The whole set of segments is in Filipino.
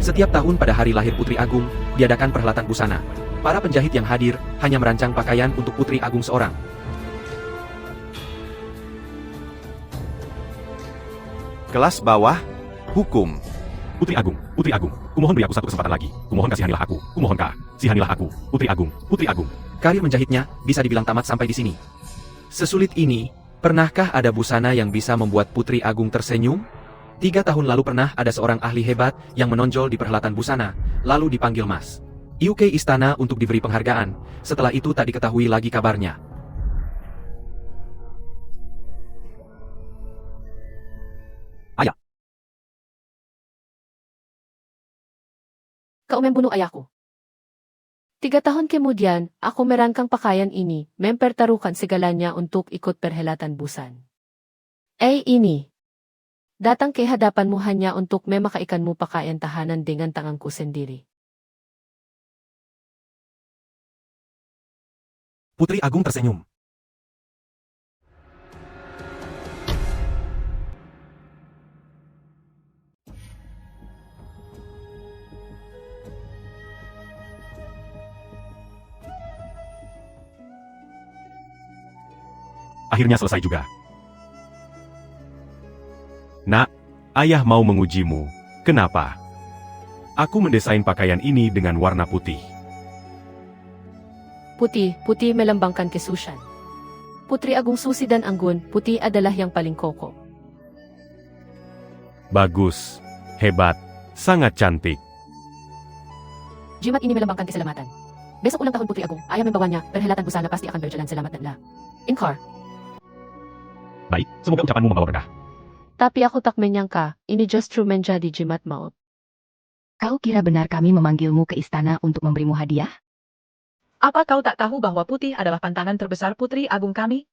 Setiap tahun pada hari lahir Putri Agung, diadakan perhelatan busana. Para penjahit yang hadir hanya merancang pakaian untuk Putri Agung seorang. Kelas bawah, hukum. Putri Agung, kumohon beri aku satu kesempatan lagi. Kumohon kasihanilah aku, kumohon kasihanilah aku. Putri Agung. Karir menjahitnya bisa dibilang tamat sampai di sini. Sesulit ini, pernahkah ada busana yang bisa membuat Putri Agung tersenyum? 3 tahun lalu pernah ada seorang ahli hebat yang menonjol di perhelatan busana, lalu dipanggil Mas UK Istana untuk diberi penghargaan. Setelah itu tak diketahui lagi kabarnya. Ayah, Kau membunuh ayahku. 3 tahun kemudian, aku merancang pakaian ini, mempertaruhkan segalanya untuk ikut perhelatan busan. Ini. Datang ke hadapanmu hanya untuk memakaikanmu pakaian tahanan dengan tanganku sendiri. Putri Agung tersenyum. Akhirnya selesai juga. Nak, ayah mau mengujimu. Kenapa? Aku mendesain pakaian ini dengan warna putih. Putih melambangkan kesusian. Putri Agung susi dan anggun, putih adalah yang paling kokoh. Bagus, hebat, sangat cantik. Jimat ini melambangkan keselamatan. Besok ulang tahun Putri Agung, ayah membawanya, perhelatan busana pasti akan berjalan selamat dan lancar. Baik, semoga ucapanmu membawa berkah. Tapi aku tak menyangka, ini justru menjadi jimat maut. Kau kira benar kami memanggilmu ke istana untuk memberimu hadiah? Apa kau tak tahu bahwa putih adalah pantangan terbesar Putri Agung kami?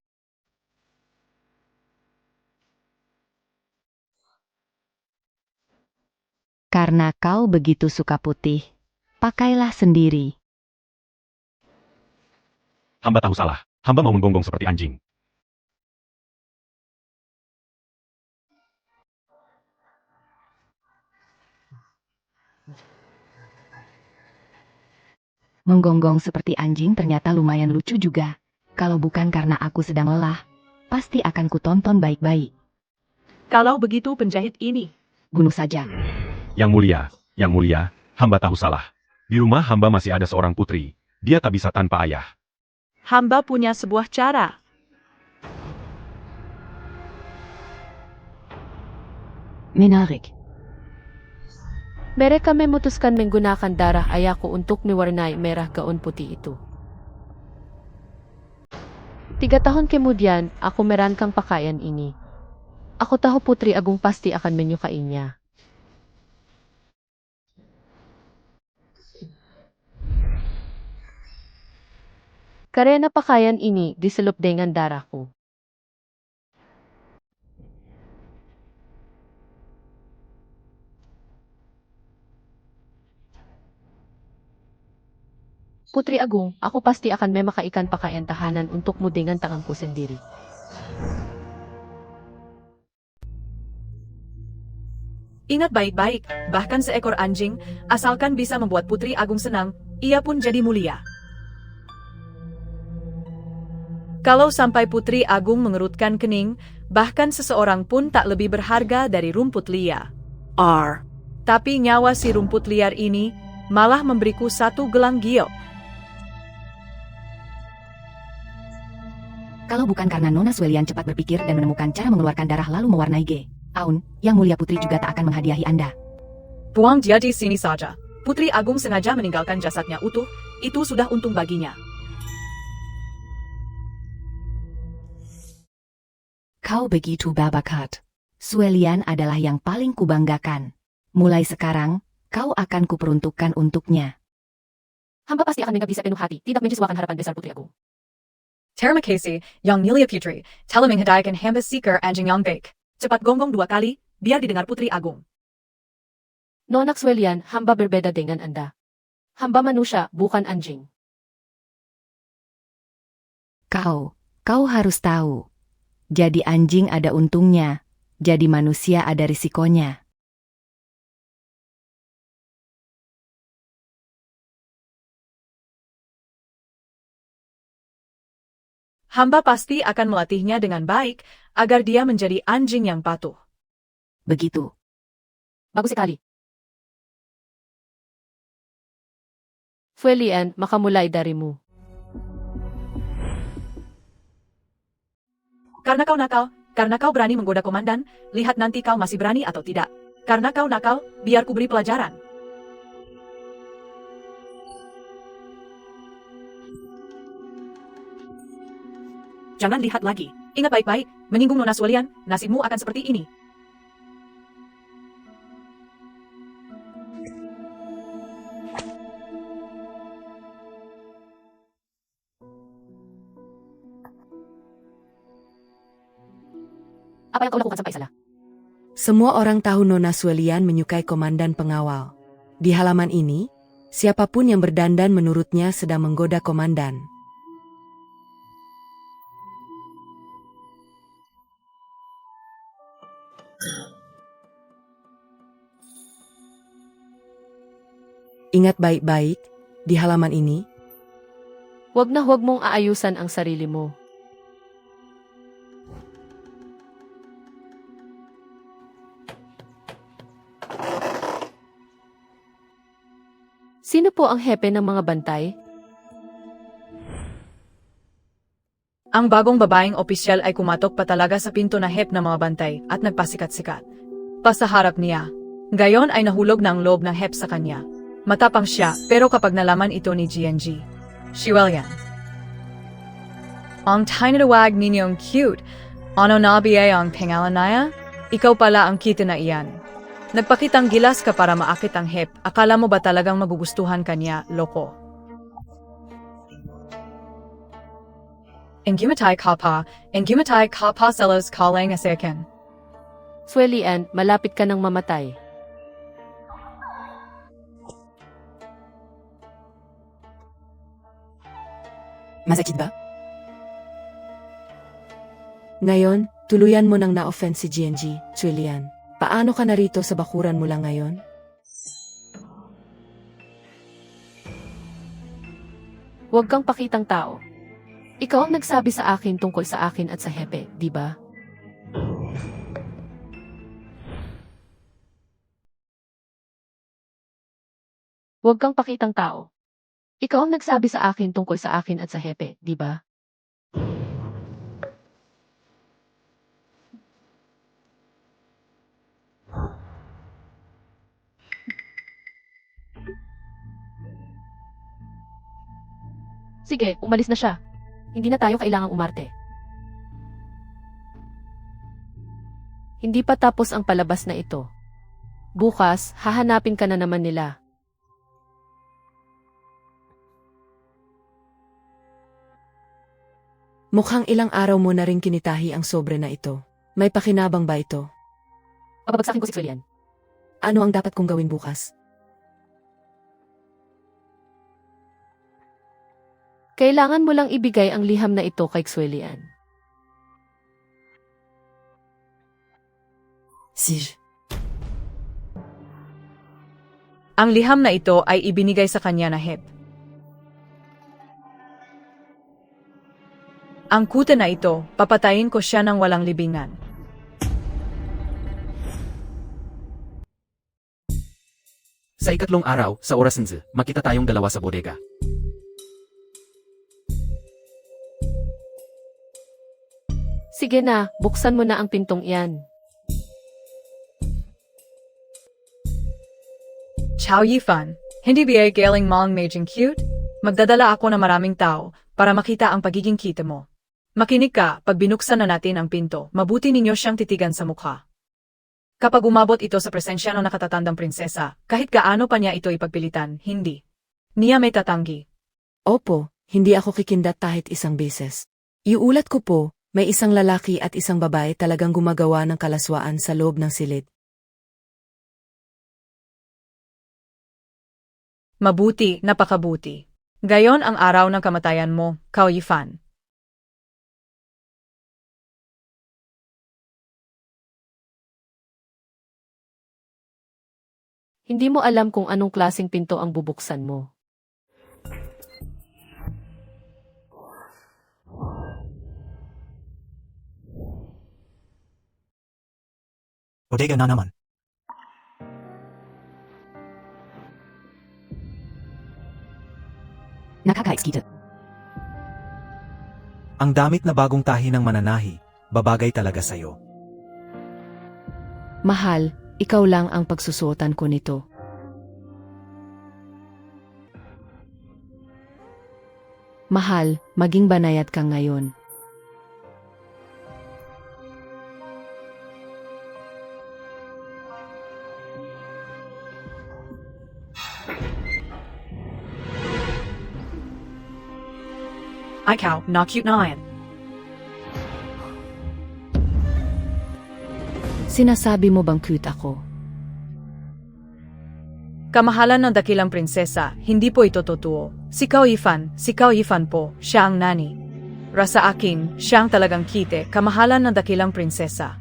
Karena kau begitu suka putih, pakailah sendiri. Hamba tahu salah. Hamba mau menggonggong seperti anjing. Menggonggong seperti anjing ternyata lumayan lucu juga. Kalau bukan karena aku sedang lelah, pasti akan kutonton baik-baik. Kalau begitu penjahit ini. Bunuh saja. Yang mulia, hamba tahu salah. Di rumah hamba masih ada seorang putri. Dia tak bisa tanpa ayah. Hamba punya sebuah cara. Menarik. Mereka memutuskan menggunakan darah ayahku untuk mewarnai merah gaun putih itu. 3 tahun kemudian, aku merancang pakaian ini. Aku tahu Putri Agung pasti akan menyukainya. Karena pakaian ini diselup dengan darahku. Putri Agung, aku pasti akan memakaikan pakaian tahanan untukmu dengan tanganku sendiri. Ingat baik-baik, bahkan seekor anjing, asalkan bisa membuat Putri Agung senang, ia pun jadi mulia. Kalau sampai Putri Agung mengerutkan kening, bahkan seseorang pun tak lebih berharga dari rumput liar. Tapi nyawa si rumput liar ini malah memberiku satu gelang giok. Kalau bukan karena Nona Swelian cepat berpikir dan menemukan cara mengeluarkan darah lalu mewarnai Aun, yang mulia putri juga tak akan menghadiahi Anda. Buang dia di sini saja. Putri Agung sengaja meninggalkan jasadnya utuh, itu sudah untung baginya. Kau begitu berbakat. Swelian adalah yang paling kubanggakan. Mulai sekarang, kau akan kuperuntukkan untuknya. Hamba pasti akan mengabdi sepenuh hati, tidak menyesuaikan harapan besar Putri Agung. Terima kasih, Yang Mulia Putri, telah menghadiahkan hamba seeker anjing yang baik. Cepat gonggong 2 kali, biar didengar Putri Agung. Nona Swelian, hamba berbeda dengan Anda. Hamba manusia, bukan anjing. Kau harus tahu. Jadi anjing ada untungnya, jadi manusia ada risikonya. Hamba pasti akan melatihnya dengan baik agar dia menjadi anjing yang patuh. Begitu. Bagus sekali. Fuelian, makamulay darimu. Karena kau nakal, karena kau berani menggoda komandan, lihat nanti kau masih berani atau tidak. Karena kau nakal, biar ku beri pelajaran. Jangan lihat lagi. Ingat baik-baik, menyinggung Nona Suelian, nasibmu akan seperti ini. Apa yang kau lakukan sampai salah? Semua orang tahu Nona Suelian menyukai komandan pengawal. Di halaman ini, siapapun yang berdandan menurutnya sedang menggoda komandan. Ingat baik-baik, di halaman ini, Huwag na huwag mong aayusan ang sarili mo. Sino po ang hepe ng mga bantay? Ang bagong babaeng opisyal ay kumatok pa talaga sa pinto na hep ng mga bantay at nagpasikat-sikat. Pasaharap niya. Gayon ay nahulog ng loob ng hep sa kanya. Matapang siya, pero kapag nalaman ito ni GNG, Suelian. Ang tinatawag ninyong cute, ano na biya ang pangalan naya? Ikaw pala ang kita na iyan. Nagpakitang gilas ka para maakit ang hep, akala mo ba talagang magugustuhan kanya, loko? Engimatay ka pa selos calling asekan. Suelian, malapit ka ng mamatay. masakit ba? Ngayon, tuluyan mo nang na-offense si GNG, Suelian. Paano ka narito sa bakuran mo lang ngayon? Huwag kang pakitang tao. Ikaw ang nagsabi sa akin tungkol sa akin at sa hepe, di ba? Huwag kang pakitang tao. Ikaw ang nagsabi sa akin tungkol sa akin at sa hepe, di ba? Sige, umalis na siya. Hindi na tayo kailangang umarte. Hindi pa tapos ang palabas na ito. Bukas, hahanapin ka na naman nila. Mukhang ilang araw mo na rin kinitahi ang sobre na ito. May pakinabang ba ito? Papabagsakin ko si Suelian. Ano ang dapat kong gawin bukas? Kailangan mo lang ibigay ang liham na ito kay Suelian. Sir. Ang liham na ito ay ibinigay sa kanya na hep. Ang kuta na ito, papatayin ko siya ng walang libingan. Sa ikatlong araw, sa oras 11, makita tayong dalawa sa bodega. Sige na, buksan mo na ang pintong iyan. Chow Yifan, hindi ba galing mong maging cute? Magdadala ako ng maraming tao para makita ang pagiging kita mo. Makinig ka, pag binuksan na natin ang pinto, mabuti ninyo siyang titigan sa mukha. Kapag umabot ito sa presensya ng nakatatandang prinsesa, kahit gaano pa niya ito ipagpilitan, hindi. Niya may tatanggi. Opo, hindi ako kikindat kahit isang beses. Iulat ko po, may isang lalaki at isang babae talagang gumagawa ng kalaswaan sa loob ng silid. Mabuti, napakabuti. Gayon ang araw ng kamatayan mo, Cao Yifan. Hindi mo alam kung anong klaseng pinto ang bubuksan mo. Bodega na naman. Nakaka-excite. Ang damit na bagong tahi ng mananahi, babagay talaga sa'yo. Mahal, ikaw lang ang pagsusuotan ko nito. Mahal, maging banayad ka ngayon. Ikaw, na cute na yan. Sinasabi mo bang cute ako? Kamahalan ng dakilang prinsesa, hindi po ito totoo. Si Cao Yifan po, siya ang nani. Rasa akin, siya ang talagang kite, kamahalan ng dakilang prinsesa.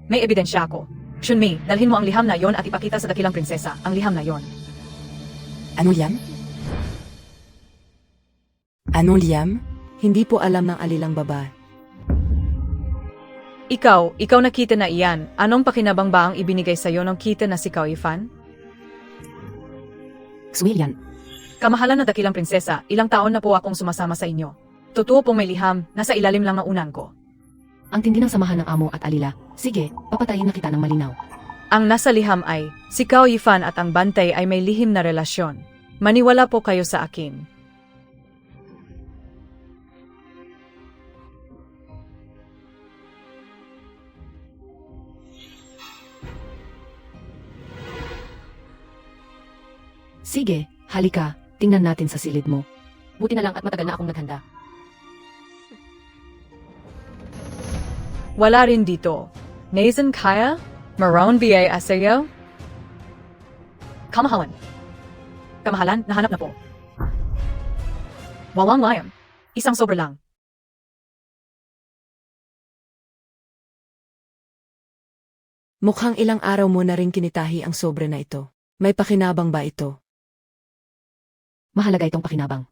May ebidensya ako. Shunmi, dalhin mo ang liham na yon at ipakita sa dakilang prinsesa ang liham na yon. Ano Liam? Anong Liam? Hindi po alam ng alilang babae. Ikaw nakita na iyan. Anong pakinabang ba ang ibinigay sa'yo ng kita na si Cao Yifan? Suilian. Kamahalan na dakilang prinsesa, ilang taon na po akong sumasama sa inyo. Totoo pong may liham, nasa ilalim lang ng unan ko. Ang tindi ng samahan ng amo at alila. Sige, papatayin na kita ng malinaw. Ang nasa liham ay, si Cao Yifan at ang bantay ay may lihim na relasyon. Maniwala po kayo sa akin. Sige, halika, tingnan natin sa silid mo. Buti na lang at matagal na akong naghanda. Wala rin dito. Nathan kaya? Maroon BA asayo? Kamahalan. Kamahalan, nahanap na po. Walang layam. Isang sobra lang. Mukhang ilang araw mo na rin kinitahi ang sobre na ito. May pakinabang ba ito? Mahalaga itong pakinabang.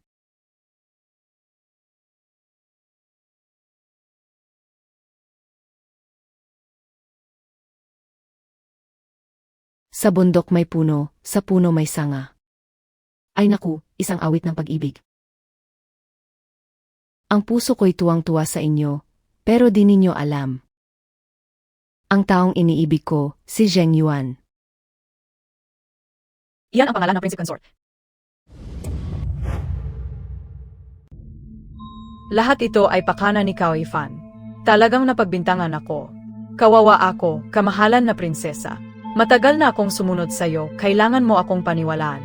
Sa bundok may puno, sa puno may sanga. Ay naku, isang awit ng pag-ibig. Ang puso ko'y tuwang-tuwa sa inyo, pero di ninyo alam. Ang taong iniibig ko, si Zheng Yuan. Iyan ang pangalan ng Prince Consort. Lahat ito ay pakana ni Cao Yifan. Talagang napagbintangan ako. Kawawa ako, kamahalan na prinsesa. Matagal na akong sumunod sa'yo, kailangan mo akong paniwalaan.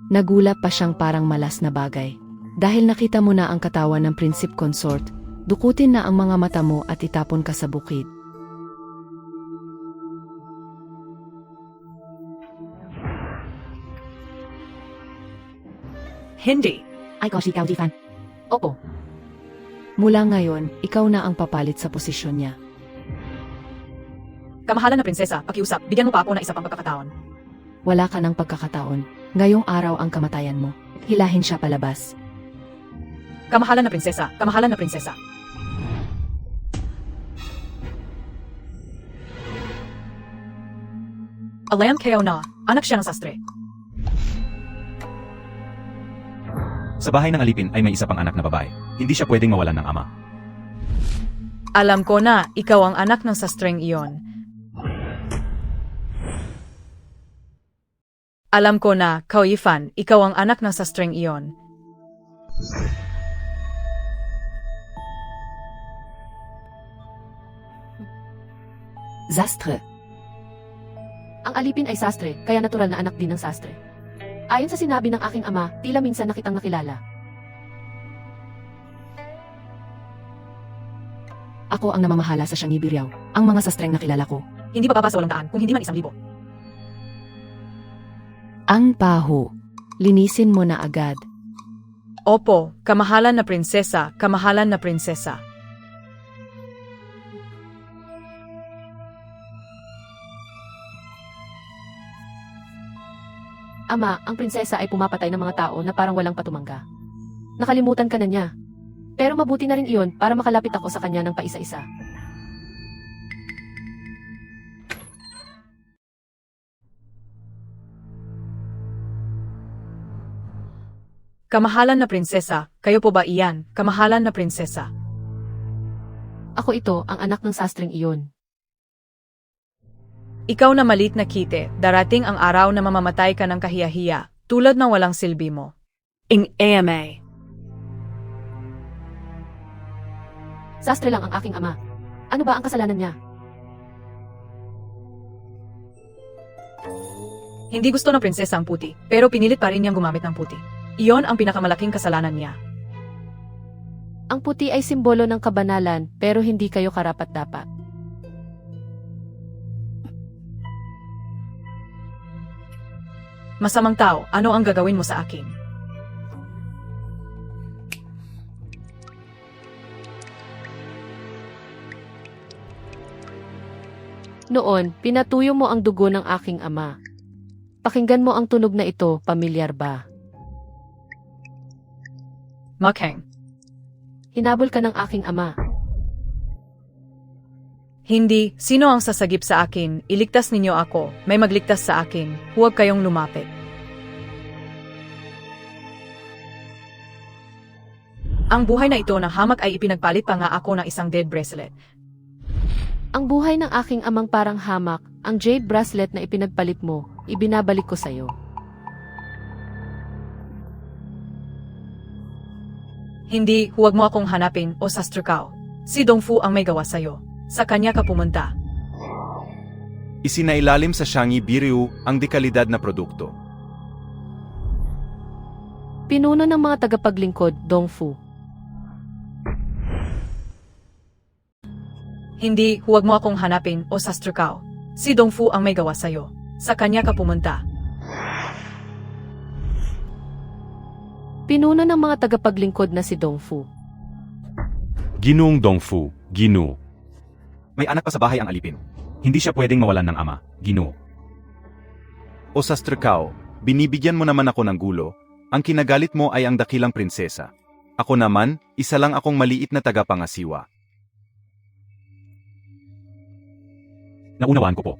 Nagulap pa siyang parang malas na bagay. Dahil nakita mo na ang katawan ng Prinsip Consort, dukutin na ang mga mata mo at itapon ka sa bukid. Hindi. Ay ko si Cao Yifan. Oo. Mula ngayon, ikaw na ang papalit sa posisyon niya. Kamahalan na prinsesa, pakiusap, bigyan mo pa ako ng isa pang pagkakataon. Wala ka ng pagkakataon. Ngayong araw ang kamatayan mo. Hilahin siya palabas. Kamahalan na prinsesa, kamahalan na prinsesa. Alam kayo na, anak siya ng sastre. Sa bahay ng alipin ay may isa pang anak na babae. Hindi siya pwedeng mawalan ng ama. Alam ko na, ikaw ang anak ng sastreng iyon. Alam ko na, Cao Yifan, ikaw ang anak ng sastreng iyon. Zastre. Ang alipin ay sastre, kaya natural na anak din ng sastre. Ayon sa sinabi ng aking ama, tila minsan na kitang nakilala. Ako ang namamahala sa Shangi Biryao. Ang mga sastreng nakilala ko. Hindi bababa sa 800, kung hindi man 1,000. Ang paho. Linisin mo na agad. Opo, kamahalan na prinsesa, kamahalan na prinsesa. Ama, ang prinsesa ay pumapatay ng mga tao na parang walang patumangga. Nakalimutan ka na niya. Pero mabuti na rin iyon para makalapit ako sa kanya ng paisa-isa. Kamahalan na prinsesa, kayo po ba iyan, kamahalan na prinsesa? Ako ito, ang anak ng sastring iyon. Ikaw na malit na kite, darating ang araw na mamamatay ka ng kahiyahiya, tulad ng walang silbi mo. Ing AMA. Sastre lang ang aking ama. Ano ba ang kasalanan niya? Hindi gusto ng prinsesa ang puti, pero pinilit pa rin niyang gumamit ng puti. Iyon ang pinakamalaking kasalanan niya. Ang puti ay simbolo ng kabanalan, pero hindi kayo karapat-dapat. Masamang tao, ano ang gagawin mo sa akin? Noon, pinatuyo mo ang dugo ng aking ama. Pakinggan mo ang tunog na ito, pamilyar ba? Makhang. Hinabol ka ng aking ama. Hindi, sino ang sasagip sa akin, iligtas ninyo ako, may magligtas sa akin, huwag kayong lumapit. Ang buhay na ito ng hamak ay ipinagpalit pa nga ako ng isang dead bracelet. Ang buhay ng aking amang parang hamak, ang jade bracelet na ipinagpalit mo, ibinabalik ko sa'yo. Hindi, huwag mo akong hanapin o sastrikaw. Si Dongfu ang may gawa sa'yo. Sa kanya ka pumunta. Isinailalim sa Shangi Biriu ang dekalidad na produkto. Pinuno ng mga tagapaglingkod, Dongfu. Hindi, huwag mo akong hanapin o sastrikaw. Si Dongfu ang may gawa sa'yo. Sa kanya ka pumunta. Pinuno ng mga tagapaglingkod na si Dongfu. Ginoong Dongfu, Ginoo. May anak pa sa bahay ang alipin. Hindi siya pwedeng mawalan ng ama, Ginoo. O Sastrikao, binibigyan mo naman ako ng gulo, ang kinagalit mo ay ang dakilang prinsesa. Ako naman, isa lang akong maliit na tagapangasiwa. Naunawaan ko po.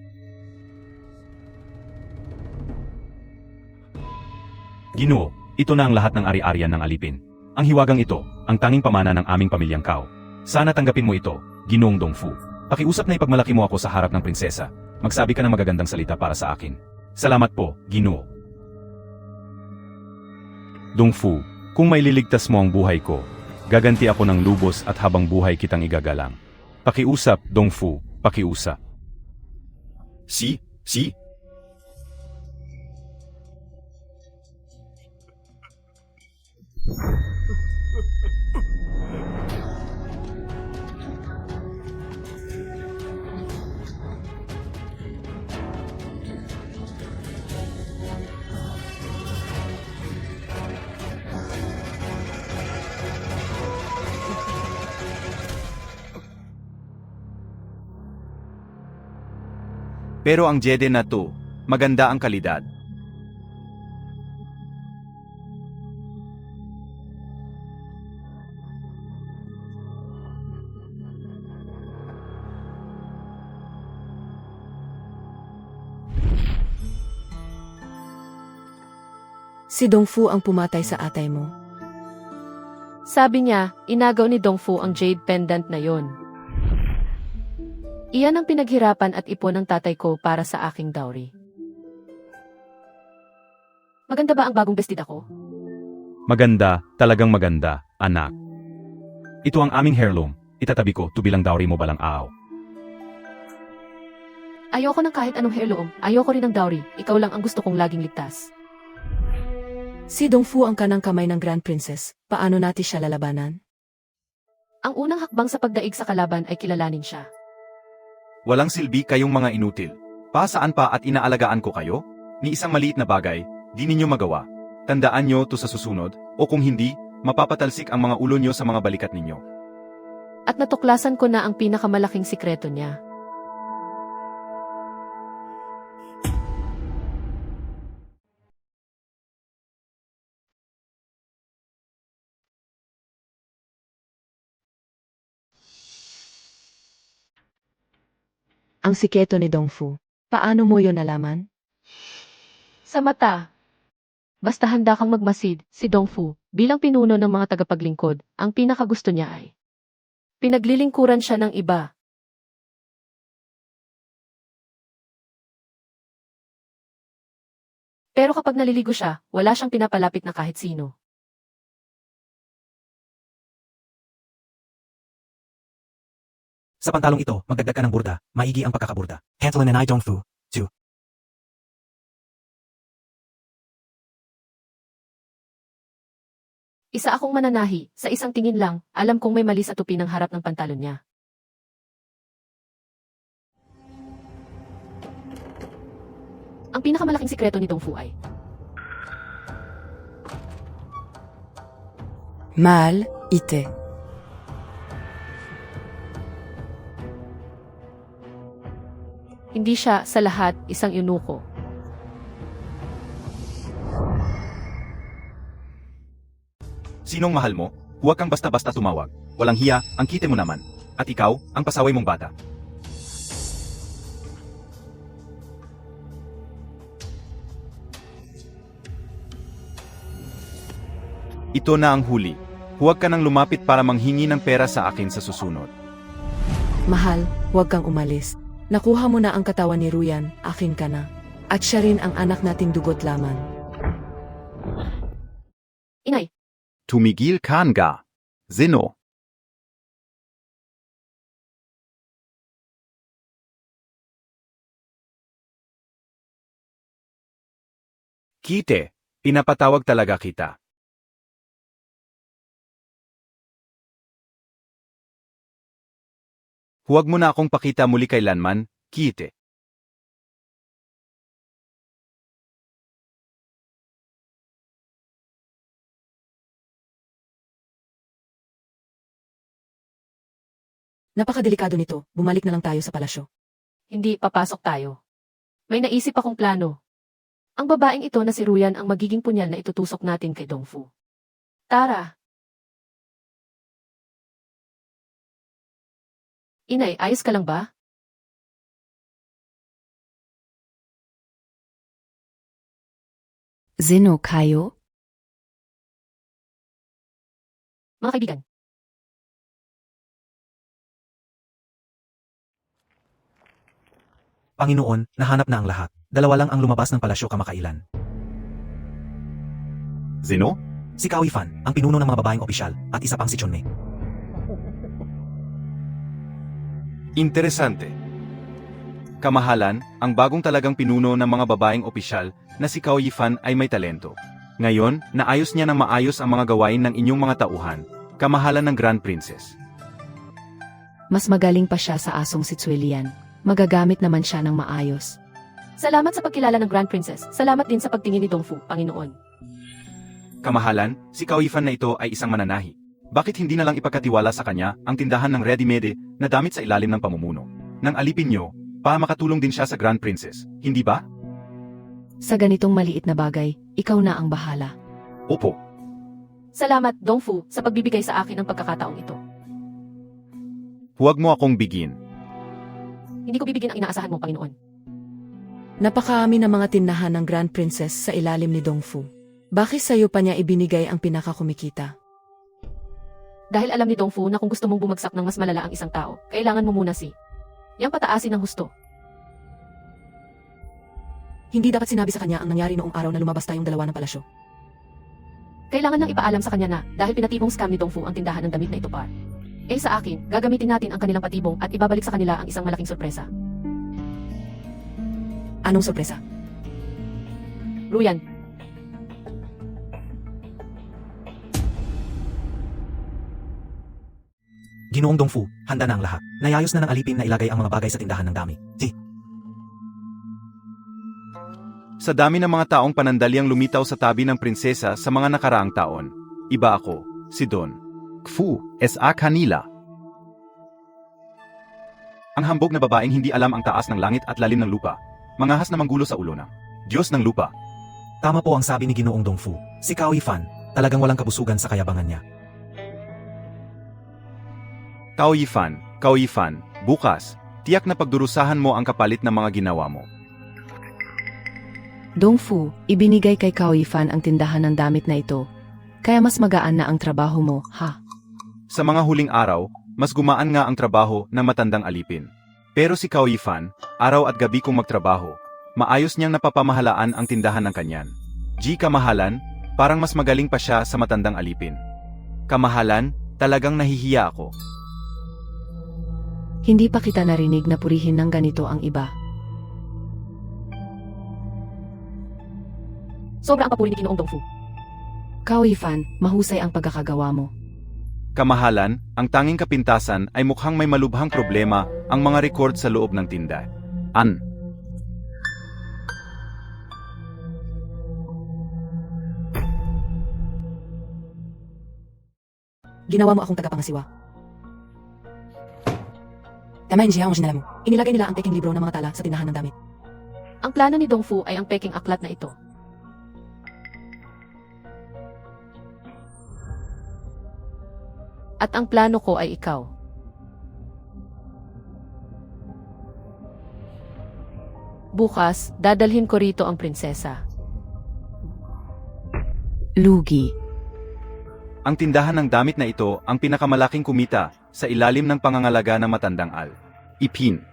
Ginoo, ito na ang lahat ng ari-arian ng alipin. Ang hiwagang ito, ang tanging pamana ng aming pamilyang Kao. Sana tanggapin mo ito, Ginoong Dongfu. Pakiusap na ipagmalaki mo ako sa harap ng prinsesa. Magsabi ka ng magagandang salita para sa akin. Salamat po, Ginoo. Dongfu, kung may liligtas mo ang buhay ko, gaganti ako ng lubos at habang buhay kitang igagalang. Pakiusap, Dongfu, pakiusap. Si. Pero ang jede na to, maganda ang kalidad. Si Dongfu ang pumatay sa atay mo. Sabi niya, inagaw ni Dongfu ang jade pendant na yon. Iyan ang pinaghirapan at ipon ng tatay ko para sa aking dowry. Maganda ba ang bagong bestida ko? Maganda, talagang maganda, anak. Ito ang aming heirloom. Itatabi ko to bilang dowry mo balang araw. Ayoko ng kahit anong heirloom, ayoko rin ng dowry, ikaw lang ang gusto kong laging ligtas. Si Dongfu ang kanang kamay ng Grand Princess. Paano natin siya lalabanan? Ang unang hakbang sa pagdaig sa kalaban ay kilalanin siya. Walang silbi kayong mga inutil. Saan pa at inaalagaan ko kayo? Ni isang maliit na bagay, di ninyo magawa. Tandaan nyo to sa susunod, o kung hindi, mapapatalsik ang mga ulo nyo sa mga balikat ninyo. At natuklasan ko na ang pinakamalaking sikreto niya. Ang sikreto ni Dongfu. Paano mo yon nalaman? Sa mata. Basta handa kang magmasid, si Dongfu, bilang pinuno ng mga tagapaglingkod, ang pinakagusto niya ay pinaglilingkuran siya ng iba. Pero kapag naliligo siya, wala siyang pinapalapit na kahit sino. Sa pantalong ito, magdagdag ka ng burda, maigi ang pagkakaburda. Hanselin and I don't fu. 2. Isa akong mananahi, sa isang tingin lang, alam kong may mali sa tupi ng harap ng pantalon niya. Ang pinakamalaking sikreto ni Dongfu ay Mal, ite. hindi siya sa lahat isang eunuko. Sinong mahal mo? Huwag kang basta-basta tumawag. Walang hiya, ang kite mo naman. At ikaw, ang pasaway mong bata. Ito na ang huli. Huwag ka nang lumapit para manghingi ng pera sa akin sa susunod. Mahal, huwag kang umalis. Nakuha mo na ang katawan ni Ruyan, akin ka na. At siya rin ang anak nating dugot laman. Inay, Tumigil ka nga. Zeno. Kite, pinapatawag talaga kita. Huwag mo na akong pakita muli kailanman, Kite. Napakadelikado nito, bumalik na lang tayo sa palasyo. hindi papasok tayo. May naisip akong plano. Ang babaeng ito na si Ruyan ang magiging punyal na itutusok natin kay Dongfu. Tara! Inay, ayos ka lang ba? Zeno kayo? Mga kaibigan, Panginoon, nahanap na ang lahat. Dalawa lang ang lumabas ng palasyo kamakailan. Zeno? Si Cao Yifan, ang pinuno ng mga babaeng opisyal, at isa pang si Chunmei. Interesante. Kamahalan, ang bagong talagang pinuno ng mga babaeng opisyal na si Cao Yifan ay may talento. Ngayon, naayos niya ng maayos ang mga gawain ng inyong mga tauhan, kamahalan ng Grand Princess. Mas magaling pa siya sa asong si Tsuelian. Magagamit naman siya ng maayos. salamat sa pagkilala ng Grand Princess. Salamat din sa pagtingin ni Dongfu, Panginoon. Kamahalan, si Cao Yifan na ito ay isang mananahi. Bakit hindi na lang ipagkatiwala sa kanya ang tindahan ng ready-made na damit sa ilalim ng pamumuno? Nang alipin niyo, para makatulong din siya sa Grand Princess, hindi ba? Sa ganitong maliit na bagay, ikaw na ang bahala. Opo. Salamat, Dongfu, sa pagbibigay sa akin ng pagkakataong ito. Huwag mo akong bigin. Hindi ko bibigyan ang inaasahan mo, Panginoon. Napakarami ng mga tindahan ng Grand Princess sa ilalim ni Dongfu. Bakit sa'yo pa niya ibinigay ang pinakakumikita? Dahil alam ni Dongfu na kung gusto mong bumagsak ng mas malala ang isang tao, kailangan mo muna yang pataasin ng husto. Hindi dapat sinabi sa kanya ang nangyari noong araw na lumabas tayong dalawa ng palasyo. Kailangan nang ipaalam sa kanya na dahil pinatibong scam ni Dongfu ang tindahan ng damit na ito par. Sa akin, gagamitin natin ang kanilang patibong at ibabalik sa kanila ang isang malaking sorpresa. Anong sorpresa? Ruyan, Ginoong Dongfu, handa na ang lahat. Nayayos na ng alipin na ilagay ang mga bagay sa tindahan ng dami. Sa dami ng mga taong panandaliang lumitaw sa tabi ng prinsesa sa mga nakaraang taon, iba ako, si Don. Kfu, S.A. kanila. Ang hambog na babaeng hindi alam ang taas ng langit at lalim ng lupa. Mangahas na manggulo sa ulo ng Diyos ng lupa. Tama po ang sabi ni Ginoong Dongfu. Si Cao Yifan, talagang walang kabusugan sa kayabangan niya. Cao Yifan, bukas, Tiyak na pagdurusahan mo ang kapalit ng mga ginawa mo. Dongfu, ibinigay kay Cao Yifan ang tindahan ng damit na ito. Kaya mas magaan na ang trabaho mo, ha? Sa mga huling araw, mas gumaan nga ang trabaho ng matandang alipin. Pero si Cao Yifan, araw at gabi kong magtrabaho, maayos niyang napapamahalaan ang tindahan ng kanyan. Kamahalan, parang mas magaling pa siya sa matandang alipin. Kamahalan, talagang nahihiya ako. Hindi pa kita narinig na purihin ng ganito ang iba. Sobra ang papuri ni Ginoong Dongfu. Cao Yifan, mahusay ang pagkakagawa mo. Kamahalan, ang tanging kapintasan ay mukhang may malubhang problema ang mga record sa loob ng tinda. Ginawa mo akong tagapangasiwa. Tama yung ang sinala mo. Inilagay nila ang peking libro ng mga tala sa tindahan ng damit. Ang plano ni Dongfu ay ang peking aklat na ito. At ang plano ko ay ikaw. Bukas, dadalhin ko rito ang prinsesa. Lugi. Ang tindahan ng damit na ito ang pinakamalaking kumita sa ilalim ng pangangalaga ng matandang Ipin.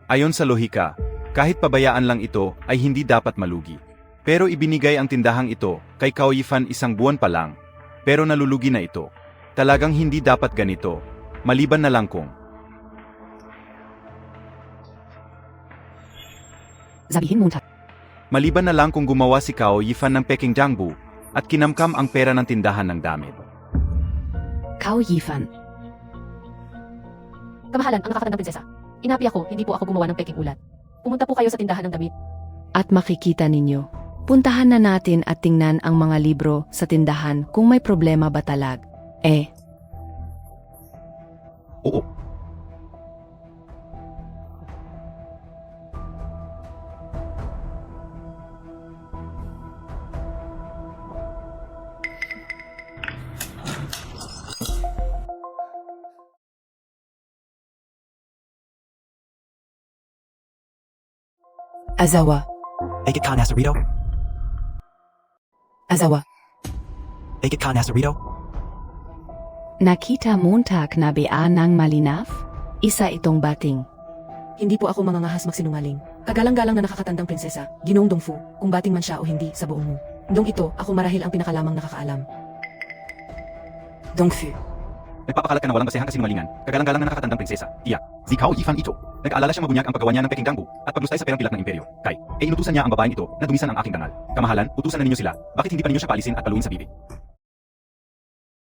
Ayon sa lohika, kahit pabayaan lang ito ay hindi dapat malugi. Pero ibinigay ang tindahang ito kay Cao Yifan 1 buwan pa lang, pero nalulugi na ito. Talagang hindi dapat ganito, maliban na lang kung Sabihin mo maliban na lang kung gumawa si Cao Yifan ng peking jangbu at kinamkam ang pera ng tindahan ng damit. Cao Yifan. Kamahalan, ang nakakatandang prinsesa. Inapi ako, hindi po ako gumawa ng peking ulat. Pumunta po kayo sa tindahan ng damit. At makikita ninyo. Puntahan na natin at tingnan ang mga libro sa tindahan kung may problema ba talag. Oo. Azawa. Make it Khan Asarito. Azawa. Make it Khan Asarito. Nakita montag na bea ng malinaf? Isa itong bating. Hindi po ako mangangahas magsinungaling. Kagalang-galang na nakakatandang prinsesa, Ginoong Dongfu, kung bating man siya o hindi sa buong mo. Dong ito, ako marahil ang pinakalamang nakakaalam. Dongfu. Nagpapakalat ka na walang basehang kasinungalingan, kagalang-galang na nakakatandang prinsesa. Tiyak, si Cao Yifan ito. Nag-aalala siyang mabunyag ang paggawa niya ng peking jangbu at paglustay sa perang pilat ng imperyo. Inutusan niya ang babaeng ito na dumisan ang aking dangal. Kamahalan, utusan na ninyo sila. Bakit hindi pa ninyo siya paalisin at paluin sa bibig?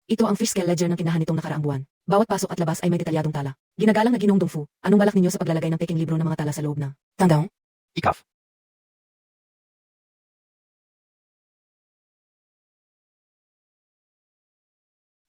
Ito ang fiscal ledger ng tindahan nitong nakaraang buwan. Bawat pasok at labas ay may detalyadong tala. Ginagalang na Ginoong Dongfu, anong balak ninyo sa paglalagay ng peking libro ng mga tala sa loob ng tandang? Ikaf.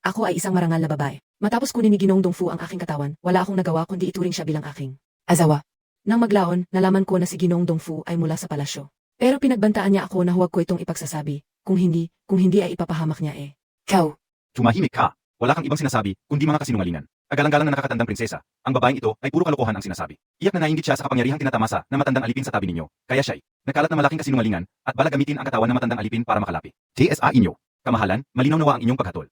Ako ay isang marangal na babae. Matapos kunin ni Ginoong Dongfu ang aking katawan, wala akong nagawa kundi ituring siya bilang aking azawa. Nang maglaon, nalaman ko na si Ginoong Dongfu ay mula sa palasyo. Pero pinagbantaan niya ako na huwag ko itong ipagsasabi. Kung hindi ay ipapahamak niya eh. Kao. Tumahimik ka. Wala kang ibang sinasabi, kundi mga kasinungalingan. Kagalang-galang na nakakatandang prinsesa. Ang babaeng ito ay puro kalokohan ang sinasabi. Iyak na nainggit siya sa kapangyarihang tinatamasa na matandang alipin sa tabi ninyo. Kaya siya'y nagkalat na malaking kasinungalingan at bala gamitin ang katawan ng matandang alipin para makalapi. TSA inyo. Kamahalan, malinaw nawa ang inyong paghatol.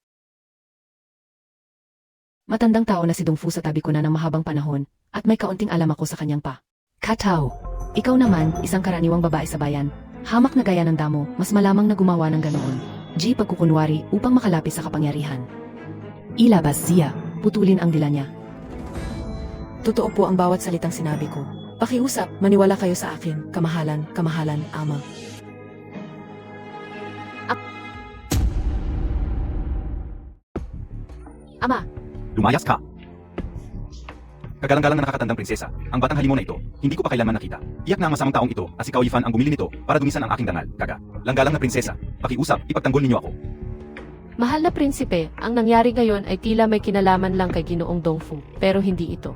Matandang tao na si Dongfu sa tabi ko na ng mahabang panahon at may kaunting alam ako sa kanyang pa. Katao, ikaw naman, isang karaniwang babae sa bayan. Hamak na gaya ng damo, mas malamang na gumawa ng ganoon. Pagkukunwari upang makalapit sa kapangyarihan. Ilabas siya, putulin ang dila niya. Totoo po ang bawat salitang sinabi ko. Pakiusap, maniwala kayo sa akin. Kamahalan, ama. Ama, Lumayas ka! Kagalang-galang na nakakatandang prinsesa, ang batang halimo na ito, hindi ko pa kailanman nakita. Iyak na ang masamang taong ito, at si Cao Yifan ang bumili nito para dumisan ang aking dangal. Langgalang na prinsesa, pakiusap, ipagtanggol ninyo ako. mahal na prinsipe, ang nangyari ngayon ay tila may kinalaman lang kay Ginoong Dongfu, pero hindi ito.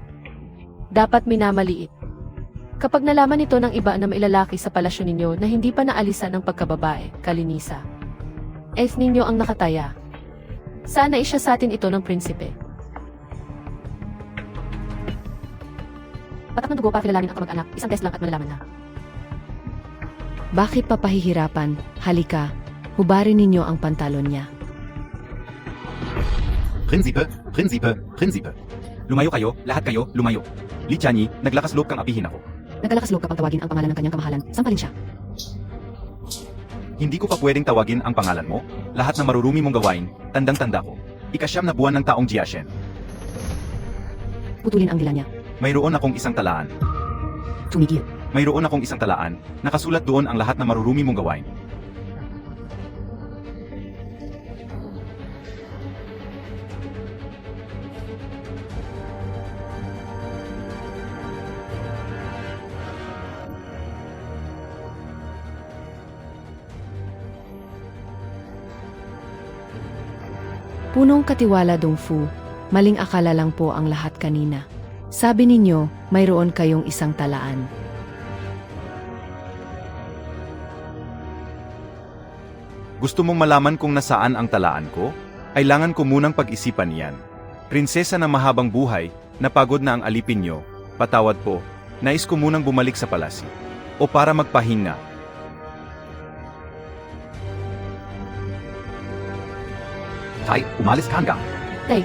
Dapat minamaliit. Kapag nalaman ito ng iba na mailalaki sa palasyo ninyo na hindi pa naalisan ng pagkababae, kalinisa. Ninyo ang nakataya. Sana isya sa atin ito ng prinsipe. Patak ng dugo para kilalanin ang kamag-anak, isang test lang at malalaman na. Bakit papahihirapan? Halika, hubarin ninyo ang pantalon niya. Prinsipe, Prinsipe, Prinsipe. Lumayo kayo, lahat kayo, lumayo. Li Tianyi, naglakas loob kang apihin ako. Nagkalakas loob kapag tawagin ang pangalan ng kanyang kamahalan, sampalin siya. Hindi ko pa pwedeng tawagin ang pangalan mo. Lahat na marurumi mong gawain, tandang-tanda ko. Ika-9 na buwan ng taong Jiashen. Putulin ang dila niya. Mayroon akong isang talaan. Tumigil. Mayroon akong isang talaan. Nakasulat doon ang lahat na marurumi mong gawain. Punong katiwala Dong Fu, maling akala lang po ang lahat kanina. Sabi ninyo, mayroon kayong isang talaan. Gusto mong malaman kung nasaan ang talaan ko? Kailangan ko munang pag-isipan yan. Prinsesa ng mahabang buhay, napagod na ang alipin nyo. Patawad po, nais ko munang bumalik sa palasyo. O para magpahinga. Tay, umalis ka hanggang. Tay,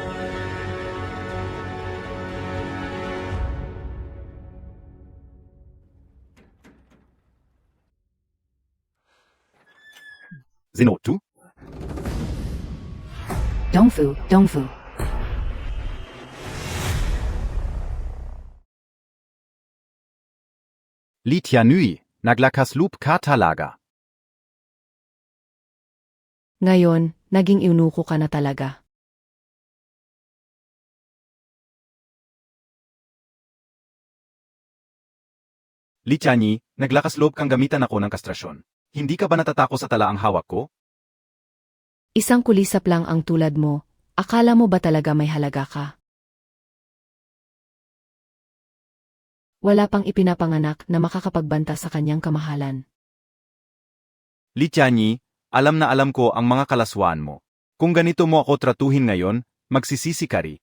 Zenotu? Dong Fu, Dong Fu. Li Tianyi, naglakas loob ka talaga. Ngayon, naging eunuko ka na talaga. Li Tianyi, naglakas loob kang gamitan ako ng kastrasyon. Hindi ka ba natatako sa talaang hawak ko? Isang kulisap lang ang tulad mo, akala mo ba talaga may halaga ka? Wala pang ipinapanganak na makakapagbanta sa kanyang kamahalan. Li Tianyi, alam na alam ko ang mga kalaswaan mo. Kung ganito mo ako tratuhin ngayon, magsisisi ka rin.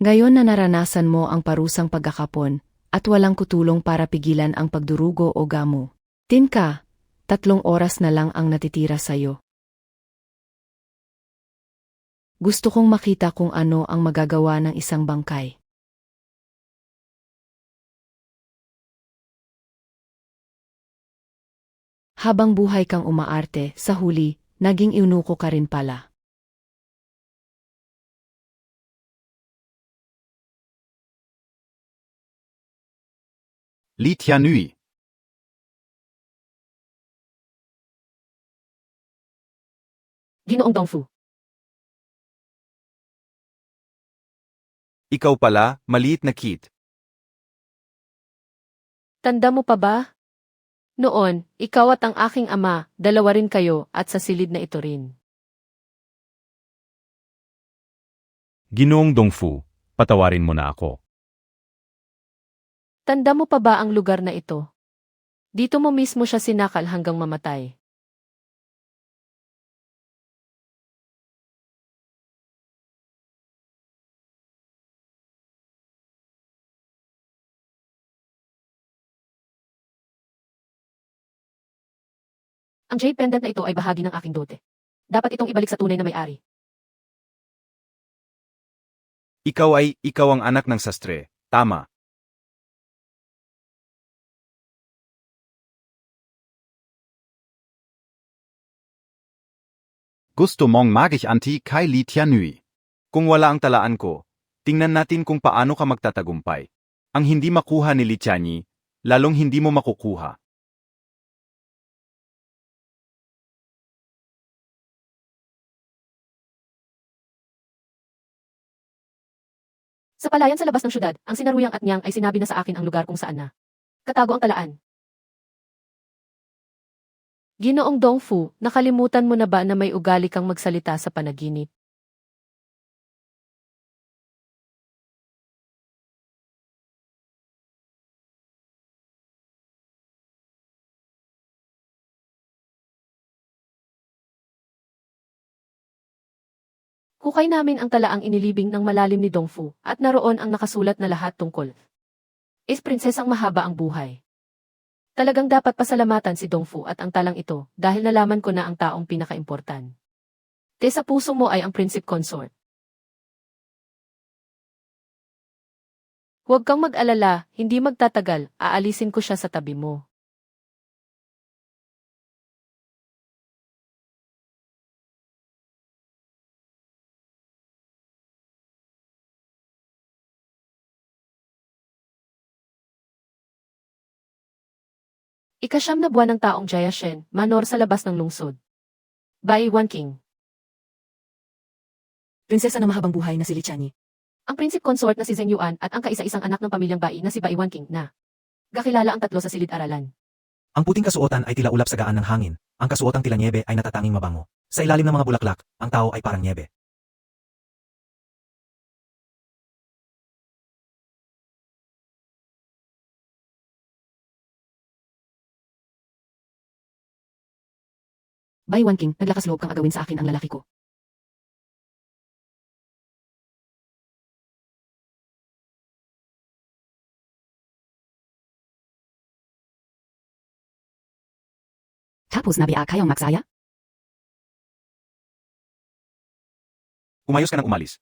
Ngayon na naranasan mo ang parusang pagkakapon, at walang kutulong para pigilan ang pagdurugo o gamo. Tinka, 3 oras na lang ang natitira sa'yo. Gusto kong makita kung ano ang magagawa ng isang bangkay. Habang buhay kang umaarte, sa huli, naging eunuko ka rin pala. Li Tianyi. Ginoong Dong Fu. Ikaw pala, maliit na kid. Tanda mo pa ba? Noon, ikaw at ang aking ama, dalawa rin kayo at sa silid na ito rin. Ginoong Dong Fu, patawarin mo na ako. Tanda mo pa ba ang lugar na ito? Dito mo mismo siya sinakal hanggang mamatay. Ang jade pendant na ito ay bahagi ng aking dote. Dapat itong ibalik sa tunay na may-ari. Ikaw ang anak ng sastre, tama. Gusto mong mag-anti kay Li Tianyi. Kung wala ang talaan ko, tingnan natin kung paano ka magtatagumpay. Ang hindi makuha ni Li Tianyi, lalong hindi mo makukuha. Sa palayan sa labas ng syudad, ang sinaruyang at niyang ay sinabi na sa akin ang lugar kung saan na katago ang talaan. Ginoong Dong Fu, nakalimutan mo na ba na may ugali kang magsalita sa panaginip? Hukay namin ang talaang inilibing ng malalim ni Dongfu at naroon ang nakasulat na lahat tungkol. Prinsesang mahaba ang buhay. Talagang dapat pasalamatan si Dongfu at ang talang ito dahil nalaman ko na ang taong pinakaimportan. Sa puso mo ay ang Prinsip Consort. Huwag kang mag-alala, hindi magtatagal, aalisin ko siya sa tabi mo. Ikasyam na buwan ng taong Jayashen, manor sa labas ng lungsod. Bai Wanking. Prinsesa na mahabang buhay na si Lichani. Ang Prinsip Consort na si Zheng Yuan at ang kaisa-isang anak ng pamilyang Bai na si Bai Wanking na. Kakilala ang tatlo sa silid-aralan. Ang puting kasuotan ay tila ulap sa gaan ng hangin. Ang kasuotang tila niebe ay natatanging mabango. Sa ilalim ng mga bulaklak, ang tao ay parang niebe. Bai Wanking, naglakas loob kang agawin sa akin ang lalaki ko. Tapos nabiya kayong magsaya? Umayos ka nang umalis.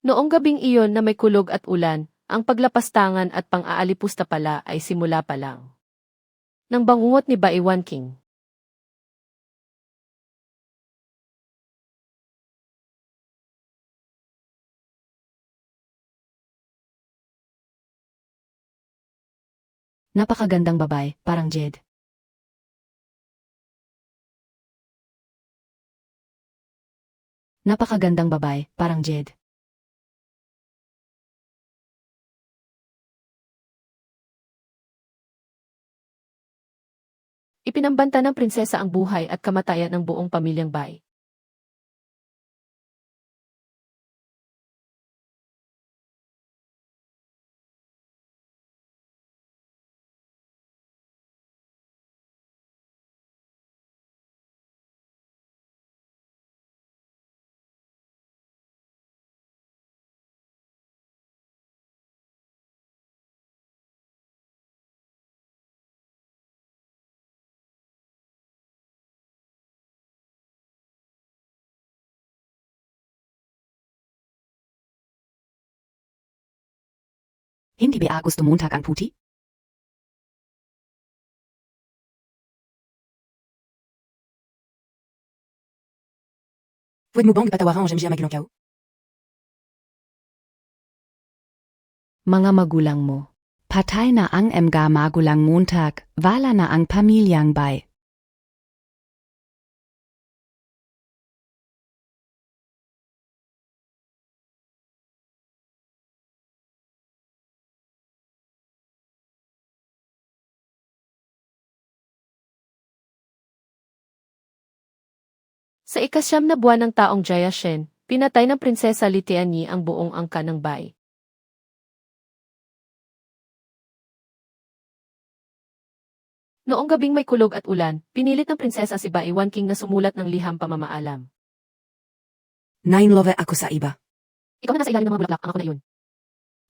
Noong gabing iyon na may kulog at ulan, ang paglapastangan at pang-aalipusta pala ay simula pa lang. Nang bangungot ni Bai Wanking. Napakagandang babae, parang Jed. Napakagandang babae, parang Jed. Ipinambanta ng prinsesa ang buhay at kamatayan ng buong pamilyang Bai. Hindi ba gusto Montag ang puti? Pwede mo bang ipatawaran ang Jamjia Magilong Kiao? Mga magulang mo. Patay na ang mga magulang Montag, wala na ang pamilyang Bai. Sa ikasyam na buwan ng taong Jayashen, pinatay ng Prinsesa Litiani ang buong angka ng Bai. Noong gabing may kulog at ulan, pinilit ng prinsesa si Bai Wanking na sumulat ng liham pamamaalam. Nine love ako sa iba. Ikaw na nasa ilalim ng mga bulaklak, ang ako na iyon.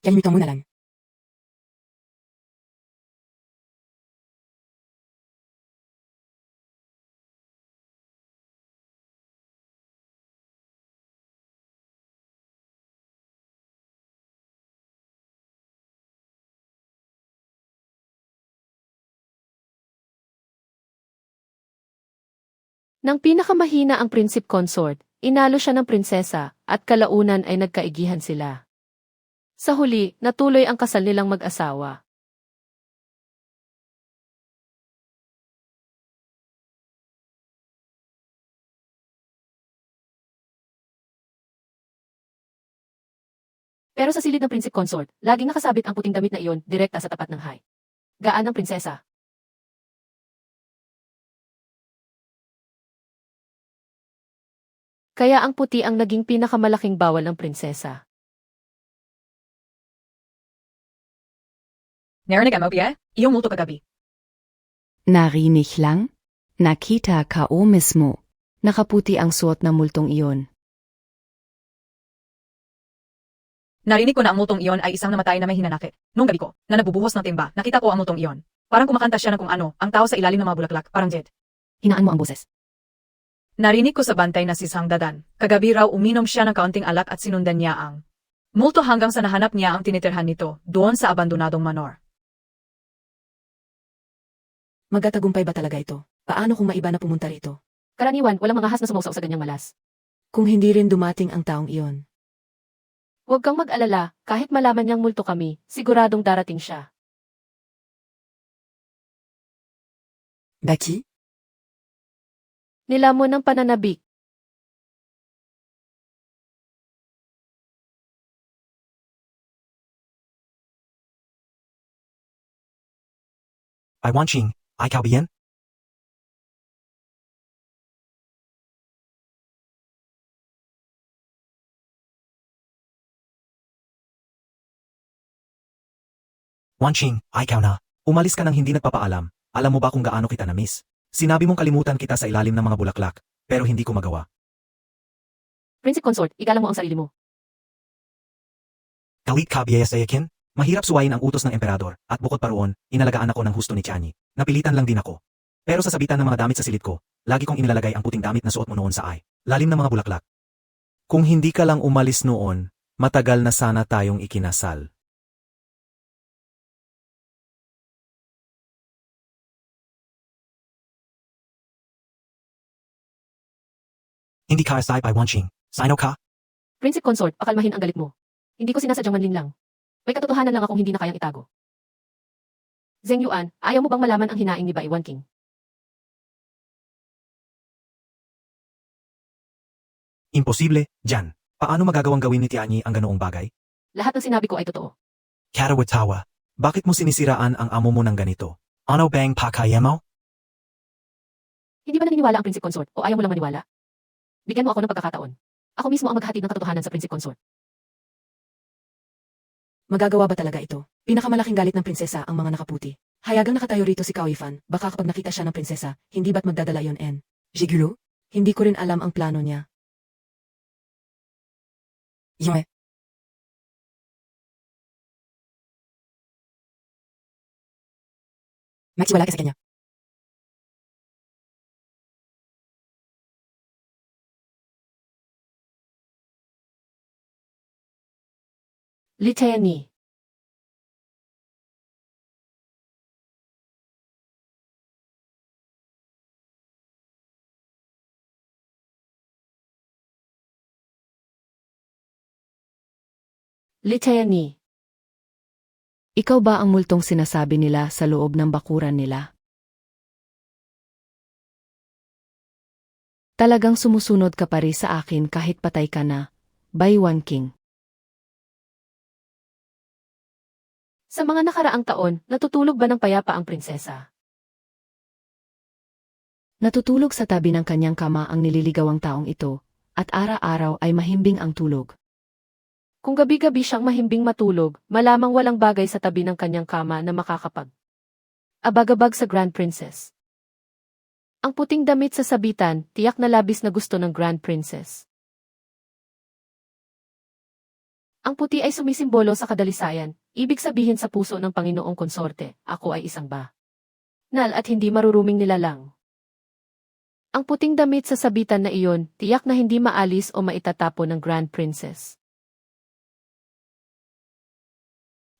Kalimutan mo na lang. Nang pinakamahina ang Prinsip Consort, inalo siya ng prinsesa, at kalaunan ay nagkaigihan sila. Sa huli, natuloy ang kasal nilang mag-asawa. Pero sa silid ng Prinsip Consort, laging nakasabit ang puting damit na iyon direkta sa tapat ng hay. Gaan ng prinsesa. Kaya ang puti ang naging pinakamalaking bawal ng prinsesa. Narinig mo, Pia? Iyong multo kagabi. Narinig lang? Nakita ka o mismo. Nakaputi ang suot ng multong iyon. Narinig ko na ang multong iyon ay isang namatay na may hinanakit. Noong gabi ko, na nagbubuhos ng timba, nakita ko ang multong iyon. Parang kumakanta siya ng kung ano, ang tao sa ilalim ng mga bulaklak, parang Jed. Hinaan mo ang boses. Narinig ko sa bantay na si Sang Dadan. Kagabi raw uminom siya ng kaunting alak at sinundan niya ang multo hanggang sa nahanap niya ang tinitirhan nito, doon sa abandonadong manor. Magtatagumpay ba talaga ito? Paano kung maiba na pumunta rito? Karaniwan, walang mga has na sumausaw sa ganyang malas. Kung hindi rin dumating ang taong iyon. Huwag kang mag-alala, kahit malaman niyang multo kami, siguradong darating siya. Becky? Nilamon ng pananabik. I want Ching, ikaw bien? Wanching, ikaw na. Umalis ka nang hindi nagpapaalam. Alam mo ba kung gaano kita na-miss? Sinabi mong kalimutan kita sa ilalim ng mga bulaklak, pero hindi ko magawa. Prince Consort, igalang mo ang sarili mo. Galit ka, Biayasayakin? Mahirap suwayin ang utos ng emperador, at bukod pa roon, inalagaan ako ng husto ni Tiani. Napilitan lang din ako. Pero sa sabitan ng mga damit sa silid ko, lagi kong inilalagay ang puting damit na suot mo noon sa lalim ng mga bulaklak. Kung hindi ka lang umalis noon, matagal na sana tayong ikinasal. Hindi ka aside by Wanching. Sino ka? Prince Consort, pakalmahin ang galit mo. Hindi ko sinasadyang manlin lang. May katotohanan lang akong hindi na kayang itago. Zheng Yuan, ayaw mo bang malaman ang hinaing ni Baiwan King? Imposible, Jan. Paano magagawang gawin ni Tianyi ang ganoong bagay? Lahat ng sinabi ko ay totoo. Karawatawa, bakit mo sinisiraan ang amo mo ng ganito? Ano bang pakayemo? Hindi ba naniniwala ang Prince Consort o ayaw mo lang maniwala? Bigyan mo ako ng pagkakataon. Ako mismo ang maghahatid ng katotohanan sa Prince Consort. Magagawa ba talaga ito? Pinakamalaking galit ng prinsesa ang mga nakaputi. Hayagang nakatayo rito si Cao Yifan, baka kapag nakita siya ng prinsesa, hindi ba't magdadala yon en? Jigulo? Hindi ko rin alam ang plano niya. Yue. Magsiwala ka sa kanya. Li Tianyi. Li Tianyi. Ikaw ba ang multong sinasabi nila sa loob ng bakuran nila? Talagang sumusunod ka pa rin sa akin kahit patay ka na, Baiwan King. Sa mga nakaraang taon, natutulog ba ng payapa ang prinsesa? Natutulog sa tabi ng kanyang kama ang nililigawang taong ito, at araw-araw ay mahimbing ang tulog. Kung gabi-gabi siyang mahimbing matulog, malamang walang bagay sa tabi ng kanyang kama na makakapag abagabag sa Grand Princess. Ang puting damit sa sabitan, tiyak na labis na gusto ng Grand Princess. Ang puti ay sumisimbolo sa kadalisayan, ibig sabihin sa puso ng Panginoong Konsorte, ako ay isang banal at hindi maruruming nilalang. Ang puting damit sa sabitan na iyon, tiyak na hindi maalis o maitatapo ng Grand Princess.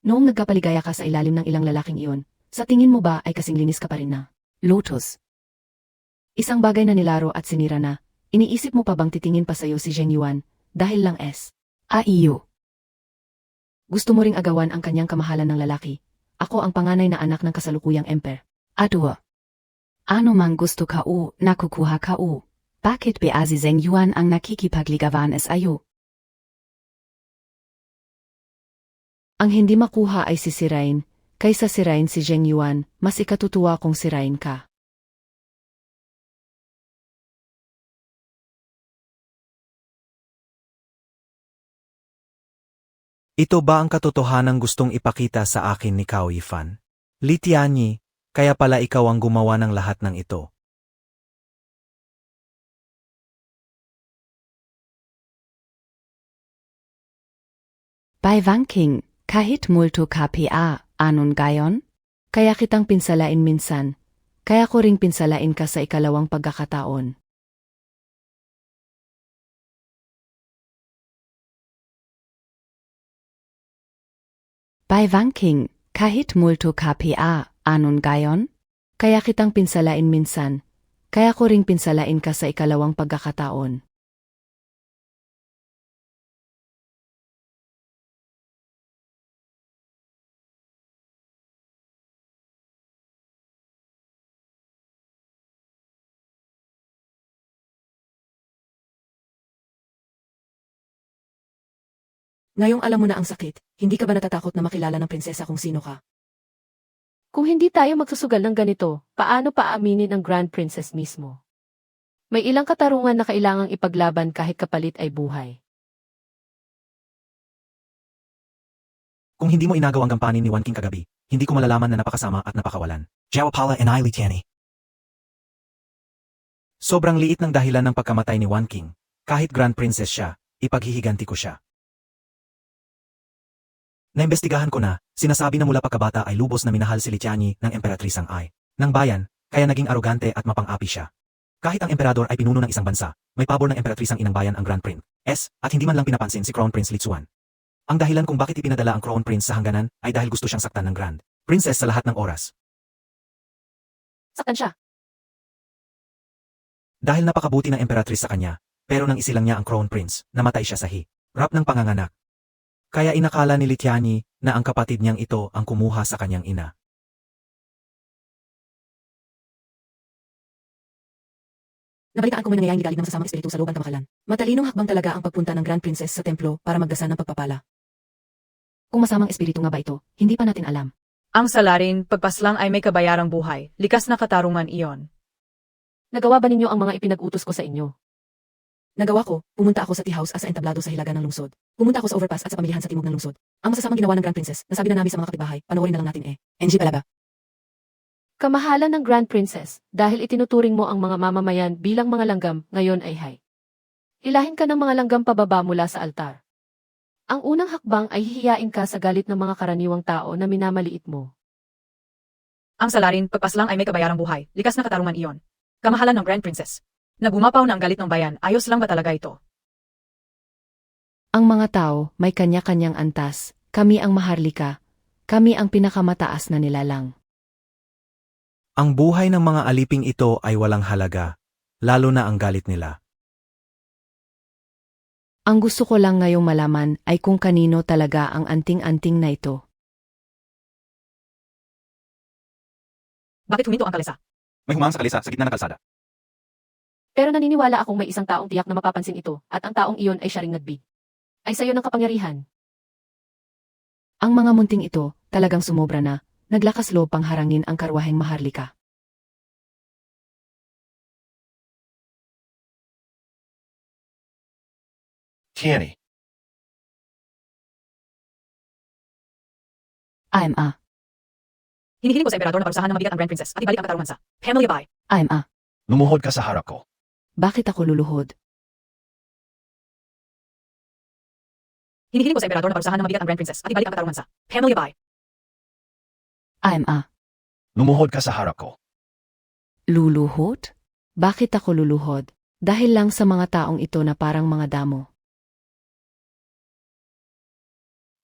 Noong nagkapaligaya ka sa ilalim ng ilang lalaking iyon, sa tingin mo ba ay kasing linis ka pa rin na Lotus? Isang bagay na nilaro at sinira na, iniisip mo pa bang titingin pa sa'yo si Zheng Yuan, dahil lang iyo. Gusto mo ring agawan ang kanyang kamahalan ng lalaki. Ako ang panganay na anak ng kasalukuyang emper. Adwa. Ano mang gusto ka o nakukuha ka o? Bakit ba si Zheng Yuan ang nakikipagligawan ayo? Ang hindi makuha ay sisirain, kaysa sirain si Zheng Yuan, mas ikatutuwa kung sirain ka. Ito ba ang katotohanang gustong ipakita sa akin ni Cao Yifan? Li Tianyi, kaya pala ikaw ang gumawa ng lahat ng ito. Bei Wanking, kahit multo KPA, anon gayon? Kaya kitang pinsalain minsan. Kaya ko ring pinsalain ka sa ikalawang pagkakataon. Bei Wanking, kahit multo KPA, anon gayon? Kaya kitang pinsalain minsan. Kaya ko ring pinsalain ka sa ikalawang pagkakataon. Ngayong alam mo na ang sakit, hindi ka ba natatakot na makilala ng prinsesa kung sino ka? Kung hindi tayo magsusugal ng ganito, paano pa aaminin ang Grand Princess mismo? May ilang katarungan na kailangang ipaglaban kahit kapalit ay buhay. Kung hindi mo inagaw ang gampanin ni Wanking kagabi, hindi ko malalaman na napakasama at napakawalan. Jiao Pala and I, Li Tianyi. Sobrang liit ng dahilan ng pagkamatay ni Wanking. Kahit Grand Princess siya, ipaghihiganti ko siya. Naimbestigahan ko na, sinasabi na mula pagkabata ay lubos na minahal si Li Tianyi ng Emperatrisang Ai ng bayan, kaya naging arogante at mapang-api siya. Kahit ang emperador ay pinuno ng isang bansa, may pabor ng Emperatrisang Inang Bayan ang Grand Prince, at hindi man lang pinapansin si Crown Prince Li Zuan. Ang dahilan kung bakit ipinadala ang Crown Prince sa hangganan ay dahil gusto siyang saktan ng Grand Princess sa lahat ng oras. Saktan siya. Dahil napakabuti ng Emperatris sa kanya, pero nang isilang niya ang Crown Prince, namatay siya sa hirap ng panganganak. Kaya inakala ni Li Tianyi na ang kapatid niyang ito ang kumuha sa kanyang ina. Nabalitaan ko may nangyayaring ligalig ng masasamang espiritu sa looban kamakalan. Matalinong hakbang talaga ang pagpunta ng Grand Princess sa templo para magdasal ng pagpapala. Kung masamang espiritu nga ba ito, hindi pa natin alam. Ang salarin, pagpaslang ay may kabayarang buhay. Likas na katarungan iyon. Nagawa ba ninyo ang mga ipinag-utos ko sa inyo? Nagawa ko, pumunta ako sa tea house at sa entablado sa hilaga ng lungsod. Pumunta ako sa overpass at sa pamilihan sa timog ng lungsod. Ang masasamang ginawa ng Grand Princess, nasabi na namin sa mga kapitbahay, panoorin na lang natin NG pala ba? Kamahalan ng Grand Princess, dahil itinuturing mo ang mga mamamayan bilang mga langgam, ngayon ay hay. Ilahin ka ng mga langgam pababa mula sa altar. Ang unang hakbang ay hihiyain ka sa galit ng mga karaniwang tao na minamaliit mo. Ang salarin, pagpaslang ay may kabayarang buhay. Likas na katarungan iyon. Kamahalan ng Grand Princess. Nagumapaw na ang galit ng bayan, ayos lang ba talaga ito? Ang mga tao may kanya-kanyang antas. Kami ang maharlika. Kami ang pinakamataas na nilalang. Ang buhay ng mga aliping ito ay walang halaga, lalo na ang galit nila. Ang gusto ko lang ngayong malaman ay kung kanino talaga ang anting-anting na ito. Bakit huminto ang kalesa? May humang sa kalesa sa gitna ng kalsada. Pero naniniwala akong may isang taong tiyak na mapapansin ito, at ang taong iyon ay siya ring nagbi. Ay sayo ng kapangyarihan. Ang mga munting ito, talagang sumobra na, naglakas loob pang harangin ang karwaheng maharlika. Tianyi. AMA. Hinihiling ko sa emperador na parusahan ng mabigat ang Grand Princess at ibalik ang katarungan sa Family Bai. AMA. Lumuhod ka sa harap ko. Bakit ako luluhod? Hinihiling ko sa emperador na parusahan ng mabigat ang Grand Princess at ibalik ang katarungan sa Family Bai. AMA. Lumuhod ka sa harap ko. Luluhod? Bakit ako luluhod? Dahil lang sa mga taong ito na parang mga damo.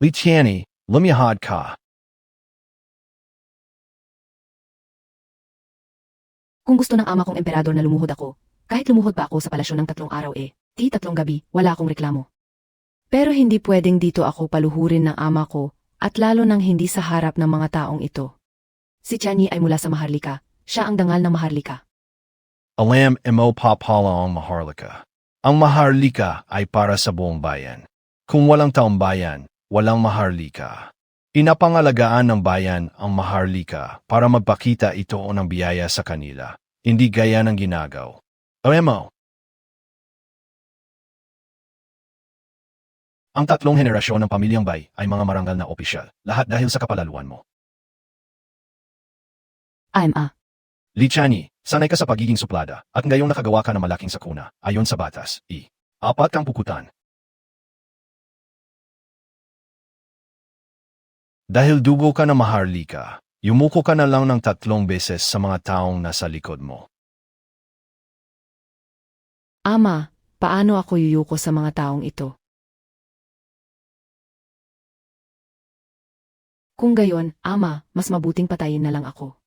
Li Tianyi, lumiyahad ka. Kung gusto ng ama kong emperador na lumuhod ako, kahit lumuhod pa ako sa palasyo ng 3 araw di 3 gabi, wala akong reklamo. Pero hindi pwedeng dito ako paluhurin ng ama ko, at lalo nang hindi sa harap ng mga taong ito. Si Tianyi ay mula sa Maharlika, siya ang dangal ng Maharlika. Alam mo papala ang Maharlika. Ang Maharlika ay para sa buong bayan. Kung walang taong bayan, walang Maharlika. Inapangalagaan ng bayan ang Maharlika para magpakita ito ng biyaya sa kanila, hindi gaya ng ginagaw. Alam mo, Ang 3 henerasyon ng pamilyang Bai ay mga marangal na opisyal, lahat dahil sa kapalaluan mo. Li Chani, sanay ka sa pagiging suplada, at ngayong nakagawa ka ng malaking sakuna, ayon sa batas, 4 kang pukutan. Dahil dugo ka na Maharlika, yumuko ka na lang ng 3 beses sa mga taong nasa likod mo. Ama, paano ako yuyuko sa mga taong ito? Kung gayon, Ama, mas mabuting patayin na lang ako.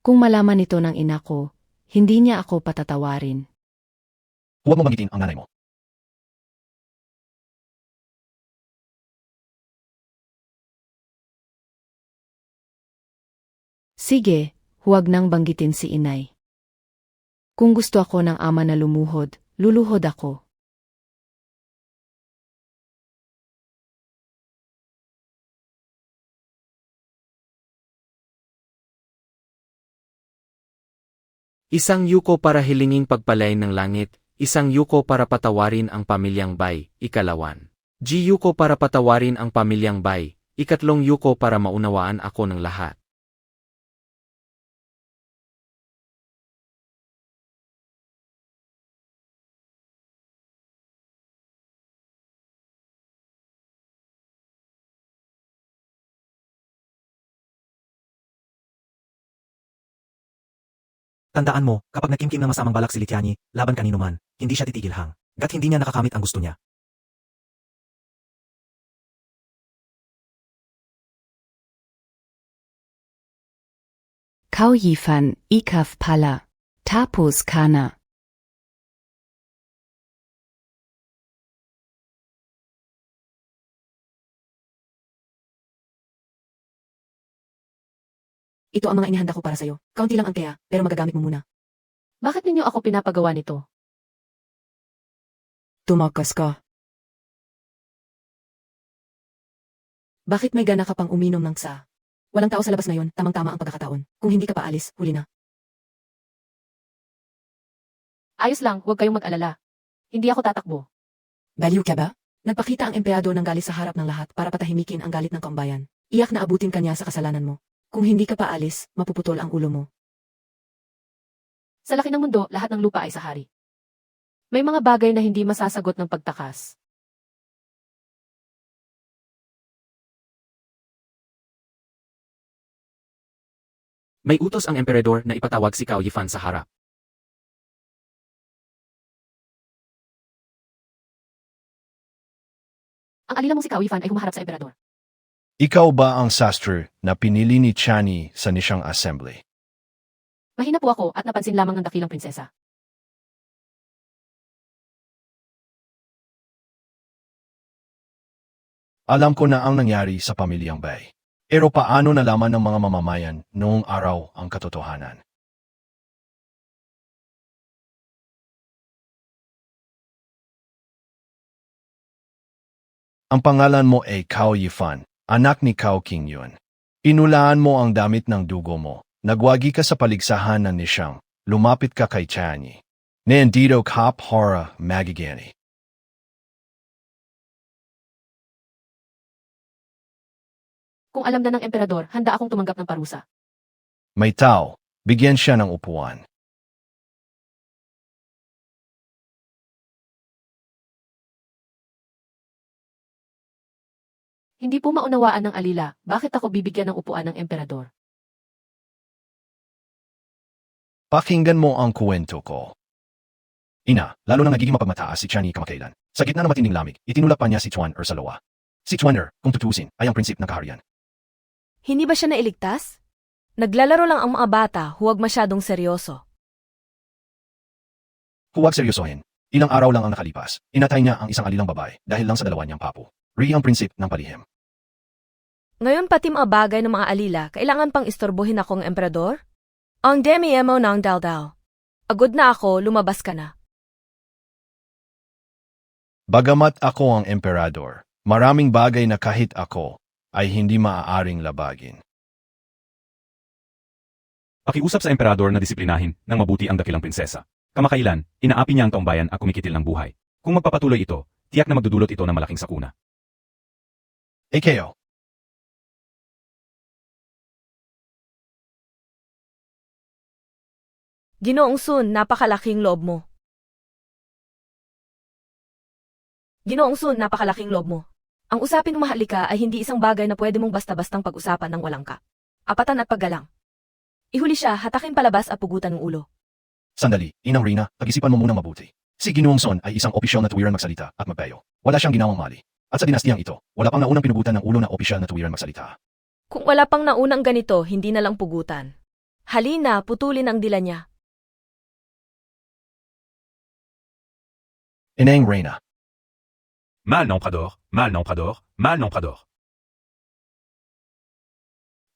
Kung malaman ito ng ina ko, hindi niya ako patatawarin. Huwag mo banggitin ang nanay mo. Sige, huwag nang banggitin si inay. Kung gusto ako ng ama na lumuhod, luluhod ako. Isang yuko para hilinging pagpalain ng langit, isang yuko para patawarin ang pamilyang Bai, 2. Yuko para patawarin ang pamilyang Bai, 3 yuko para maunawaan ako ng lahat. Tandaan mo, kapag nagkimkim ng masamang balak si Lityani, laban kanino man, hindi siya titigil hanggat hindi niya nakakamit ang gusto niya. Kauyifan, Ikaf Pala. Tapos Kana. Ito ang mga inihanda ko para sa'yo. Kaunti lang ang kaya, pero magagamit mo muna. Bakit ninyo ako pinapagawa nito? Tumakas ka. Bakit may gana ka pang uminom ng tsa? Walang tao sa labas ngayon, tamang-tama ang pagkakataon. Kung hindi ka pa alis, huli na. Ayos lang, huwag kayong mag-alala. Hindi ako tatakbo. Baliw ka ba? Nagpakita ang empleyado ng galit sa harap ng lahat para patahimikin ang galit ng kaumbayan. Iyak na abutin kanya sa kasalanan mo. Kung hindi ka pa alis, mapuputol ang ulo mo. Sa laki ng mundo, lahat ng lupa ay sa hari. May mga bagay na hindi masasagot ng pagtakas. May utos ang emperador na ipatawag si Cao Yifan sa harap. Ang alila mong si Cao Yifan ay humaharap sa emperador. Ikaw ba ang sastre na pinili ni Chani sa nisyang assembly? Mahina po ako at napansin lamang ng dakilang prinsesa. Alam ko na ang nangyari sa pamilyang Bai. Pero paano nalaman ng mga mamamayan noong araw ang katotohanan? Ang pangalan mo ay Cao Yifan, anak ni Cao Qingyun. Inulaan mo ang damit ng dugo mo. Nagwagi ka sa paligsahan ng nisyang. Lumapit ka kay Chani. Nandito kap hora magigani. Kung alam na ng emperador, handa akong tumanggap ng parusa. May tao, bigyan siya ng upuan. Hindi po maunawaan ng alila, bakit ako bibigyan ng upuan ng emperador? Pakinggan mo ang kwento ko. Ina, lalo na nagiging mapagmataas si Chani kamakailan. Sa gitna ng matinding lamig, itinulak pa niya si Chuan sa lawa. Si Chuan kung tutusin, ay ang prinsip ng kaharian. Hindi ba siya nailigtas? Naglalaro lang ang mga bata, huwag masyadong seryoso. Huwag seryosohin. Ilang araw lang ang nakalipas. Inatay niya ang isang alilang babae dahil lang sa dalawa niyang papo. Ang prinsip ng palihim. Ngayon pati mga bagay ng mga alila, kailangan pang istorbohin akong emperador? Ang demi-emo ng daldal. Agod na ako, lumabas ka na. Bagamat ako ang emperador, maraming bagay na kahit ako ay hindi maaaring labagin. Pakiusap sa emperador na disiplinahin ng mabuti ang dakilang prinsesa. Kamakailan, inaapi niya ang taong bayan at kumikitil ng buhay. Kung magpapatuloy ito, tiyak na magdudulot ito ng malaking sakuna. AKO. Ginoong Sun, napakalaking loob mo. Ginoong Sun, napakalaking loob mo. Ang usapin ng mahalika ay hindi isang bagay na pwede mong basta-bastang pag-usapan ng walang ka. Apatan at paggalang. Ihuli siya, hatakin palabas at pugutan ng ulo. Sandali, Inang Rina, pag-isipan mo munang mabuti. Si Ginoong Son ay isang opisyal na tuwiran magsalita at magpayo. Wala siyang ginawang mali. At sa dinastiyang ito, wala pang naunang pinugutan ng ulo na opisyal na tuwiran magsalita. Kung wala pang naunang ganito, hindi na lang pugutan. Halina, putulin ang dila niya. Inang Rina. Mal non prador, mal non prador, mal non prador.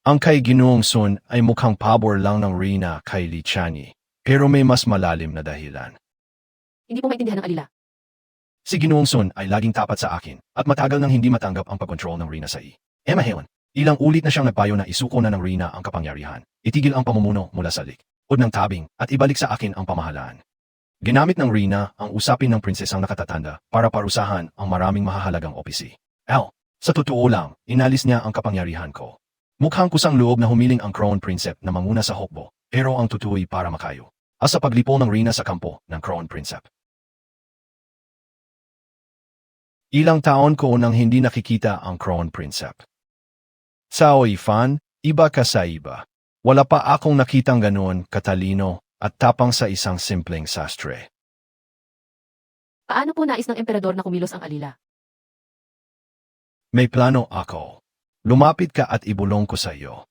Ang kay Ginoong Son ay mukhang pabor lang ng Rina kay Lichani, pero may mas malalim na dahilan. Hindi po maintindihan ng alila. Si Ginoong Son ay laging tapat sa akin at matagal nang hindi matanggap ang pagkontrol ng Rina sa Emma Helen. Ilang ulit na siyang nagpayo na isuko na ng Rina ang kapangyarihan, itigil ang pamumuno mula sa likod ng tabing at ibalik sa akin ang pamahalaan. Ginamit ng Rina ang usapin ng prinsesang nakatatanda para parusahan ang maraming mahahalagang opisi. Sa totoo lang, inalis niya ang kapangyarihan ko. Mukhang kusang loob na humiling ang Crown Princep na manguna sa hukbo, pero ang tutuoy para makayo. Sa paglipo ng Rina sa kampo ng Crown Princep. Ilang taon ko nang hindi nakikita ang Crown Princep. Sao Ifan, iba ka sa iba. Wala pa akong nakitang ganoon katalino at tapang sa isang simpleng sastre. Paano po nais ng emperador na kumilos ang alila? May plano ako. Lumapit ka at ibulong ko sa iyo.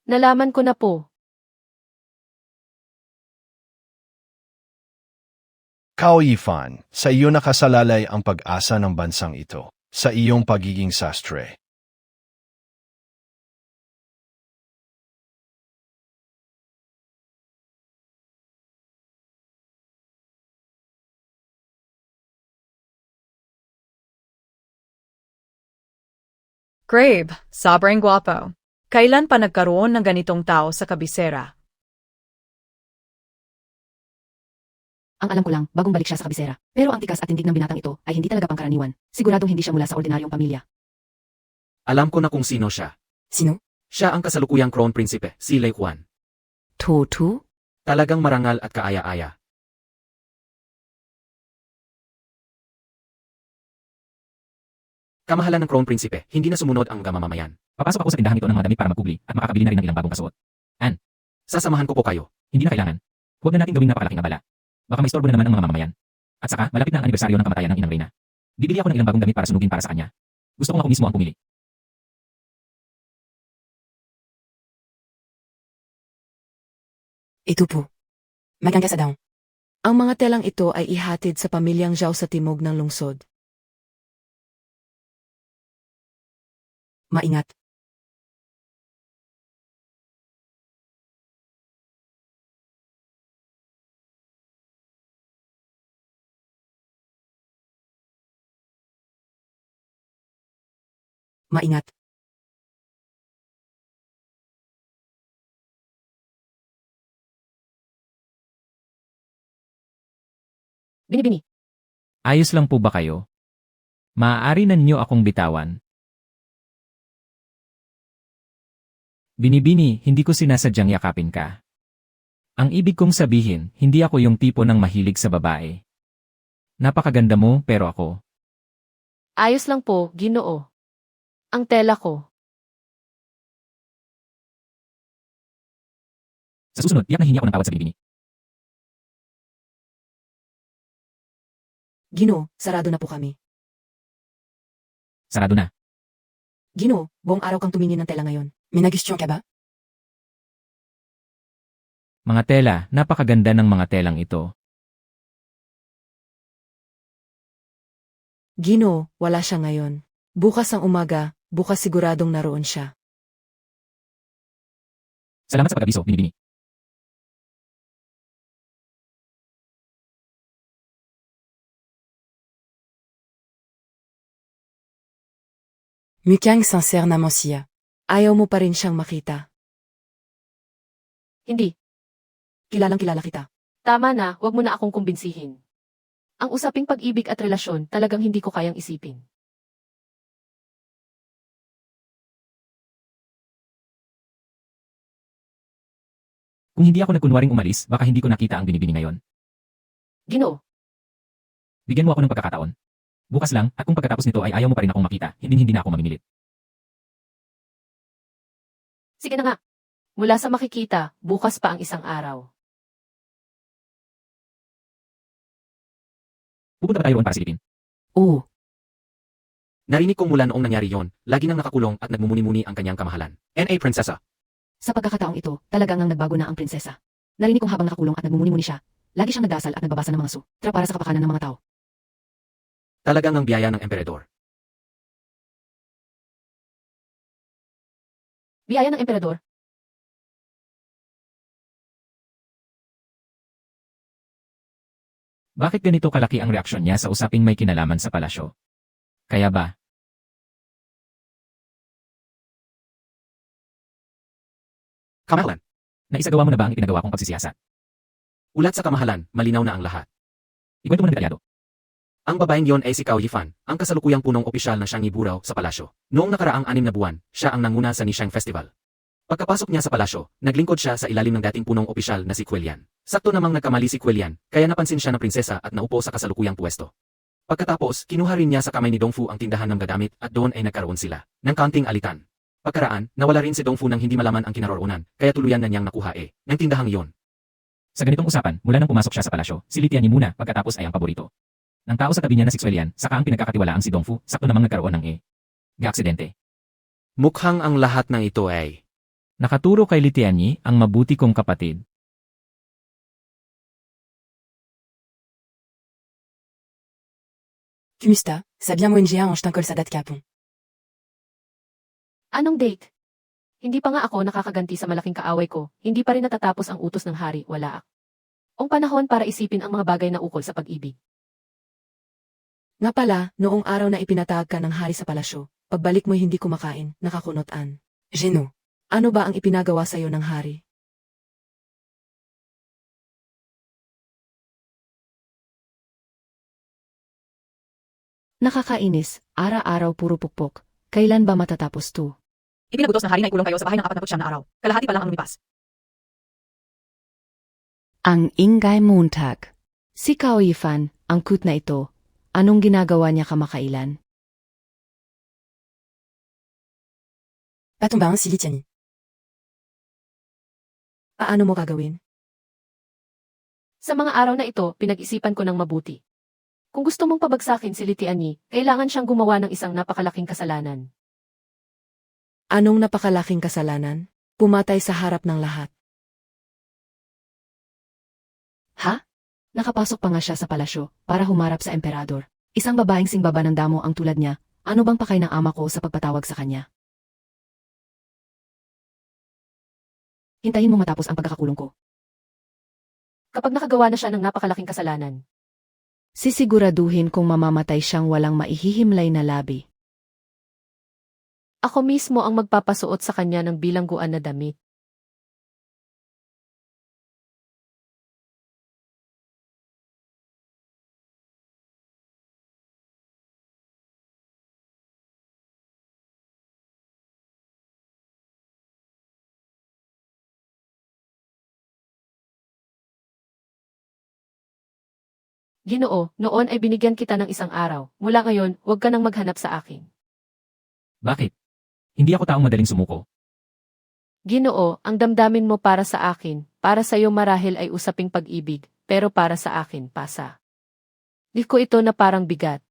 Nalaman ko na po. Cao Yifan, sa iyo nakasalalay ang pag-asa ng bansang ito, sa iyong pagiging sastre. Grabe, sobrang guwapo. Kailan pa nagkaroon ng ganitong tao sa kabisera? Ang alam ko lang, bagong balik siya sa kabisera. Pero ang tikas at tindig ng binatang ito ay hindi talaga pangkaraniwan. Siguradong hindi siya mula sa ordinaryong pamilya. Alam ko na kung sino siya. Sino? Siya ang kasalukuyang Crown Prinsipe, si Lei Juan. Totu? Talagang marangal at kaaya-aya. Kamahalan ng Crown Prinsipe, hindi na sumunod ang mga mamamayan. Papasok ako sa tindahan ito ng mga damit para magpugli at makakabili na rin ng ilang bagong kasuot. Sasamahan ko po kayo. Hindi na kailangan. Huwag na natin gawing napakalaking abala. Baka may istorbo na naman ang mga mamamayan. At saka, malapit na ang anibersaryo ng kamatayan ng Inang Reyna. Bibili ako ng ilang bagong damit para sunugin para sa kanya. Gusto kong ako mismo ang pumili. Ito po. Maganda sa daw. Ang mga telang ito ay ihatid sa pamilyang Zhao sa timog ng lungsod. Maingat. Maingat. Binibini. Ayos lang po ba kayo? Maaari na ninyo akong bitawan. Binibini, hindi ko sinasadyang yakapin ka. Ang ibig kong sabihin, hindi ako yung tipo ng mahilig sa babae. Napakaganda mo, pero ako. Ayos lang po, Ginoo. Ang tela ko. Sa susunod, tiyak na hingi ako ng tawad sa Binibini. Gino, sarado na po kami. Sarado na. Gino, buong araw kang tumingin ng tela ngayon. May nagistyon ka ba? Mga tela, napakaganda ng mga telang ito. Gino, wala siya ngayon. Bukas ang umaga, bukas siguradong naroon siya. Salamat sa pag-abiso, Binibini. Mukhang sincere naman siya. Ayaw mo pa rin siyang makita. Hindi. Kilalang kilala kita. Tama na, wag mo na akong kumbinsihin. Ang usaping pag-ibig at relasyon talagang hindi ko kayang isipin. Kung hindi ako nagkunwaring umalis, baka hindi ko nakita ang binibini ngayon. Ginoo, Bigyan mo ako ng pagkakataon. Bukas lang, at kung pagkatapos nito ay ayaw mo pa rin akong makita, hindi na ako mamimilit. sige na nga. Mula sa makikita, bukas pa ang isang araw. Pupunta ba tayo roon para silipin? Oo. Narinig kong mula noong nangyari yon, lagi nang nakakulong at nagmumuni-muni ang kanyang kamahalan. N.A. Prinsesa. Sa pagkakataong ito, talagang ang nagbago na ang prinsesa. Narinig kong habang nakakulong at nagmumuni-muni siya, lagi siyang nagdasal at nagbabasa ng mga sutra para sa kapakanan ng mga tao. Talagang ang biyaya ng emperador. Biyaya ng emperador. Bakit ganito kalaki ang reaksyon niya sa usaping may kinalaman sa palasyo? Kaya ba? Kamahalan. Naisagawa mo na ba ang ipinagawa kong pagsisiyasat? Ulat sa kamahalan, malinaw na ang lahat. Ikwento mo na detalyado. Ang babaeng yon ay si Cao Yifan, ang kasalukuyang punong opisyal ng Shangi Burao sa palasyo. Noong nakaraang 6 na buwan, siya ang nanguna sa Nishang Festival. Pagkapasok niya sa palasyo, naglingkod siya sa ilalim ng dating punong opisyal na si Quelian. Sakto namang nagkamali si Quelian, kaya napansin siya ng prinsesa at naupo sa kasalukuyang pwesto. Pagkatapos, kinuha rin niya sa kamay ni Dongfu ang tindahan ng gagamit at doon ay nagkaroon sila ng kaunting alitan. Pagkaraan, nawala rin si Dongfu nang hindi malaman ang kinaroroonan, kaya tuluyan na niyang nakuha ng tindahang iyon. Sa ganitong usapan, mula nang pumasok siya sa palasyo, si Li Tianyi muna pagkatapos ay ang paborito. Nang tao sa tabi niya na si Xuelian, saka ang pinagkakatiwalaan si Dongfu, sakto namang nagkaroon ng gaaksidente. Mukhang ang lahat ng ito ay Nakaturo kay Li Tianyi ang mabuti kong kapatid. Kumusta? Sabihan mo NGA ang tungkol sa datkapon. Anong date? Hindi pa nga ako nakakaganti sa malaking kaaway ko, hindi pa rin natatapos ang utos ng hari, wala. Ang panahon para isipin ang mga bagay na ukol sa pag-ibig. Nga pala, noong araw na ipinatawag ka ng hari sa palasyo, pagbalik mo hindi kumakain, nakakunotan. Gino, ano ba ang ipinagawa sa'yo ng hari? Nakakainis, ara-araw puro pukpok. Kailan ba matatapos to? Ipinagutos ng hari na ikulong kayo sa bahay ng 49 na araw. Kalahati pa lang ang lumipas. Ang ingay Montag. Si Cao Yifan, ang cute na ito, anong ginagawa niya kamakailan? Patumbahan si Li Tianyi. Paano mo gagawin? Sa mga araw na ito, pinag-isipan ko ng mabuti. Kung gusto mong pabagsakin si Li Tianyi, kailangan siyang gumawa ng isang napakalaking kasalanan. Anong napakalaking kasalanan? Pumatay sa harap ng lahat. Ha? Nakapasok pa nga siya sa palasyo para humarap sa emperador. Isang babaeng singbaba ng damo ang tulad niya, ano bang pakay ng ama ko sa pagpatawag sa kanya? Hintayin mo matapos ang pagkakakulong ko. Kapag nakagawa na siya ng napakalaking kasalanan, Sisiguraduhin kung mamamatay siyang walang maihihimlay na labi. ako mismo ang magpapasuot sa kanya ng bilangguan na damit. Ginoo, noon ay binigyan kita ng isang araw. Mula ngayon, huwag ka nang maghanap sa akin. Bakit? Hindi ako taong madaling sumuko. Ginoo, ang damdamin mo para sa akin, para sa iyo marahil ay usaping pag-ibig, pero para sa akin, pasa. Di ko ito na parang bigat.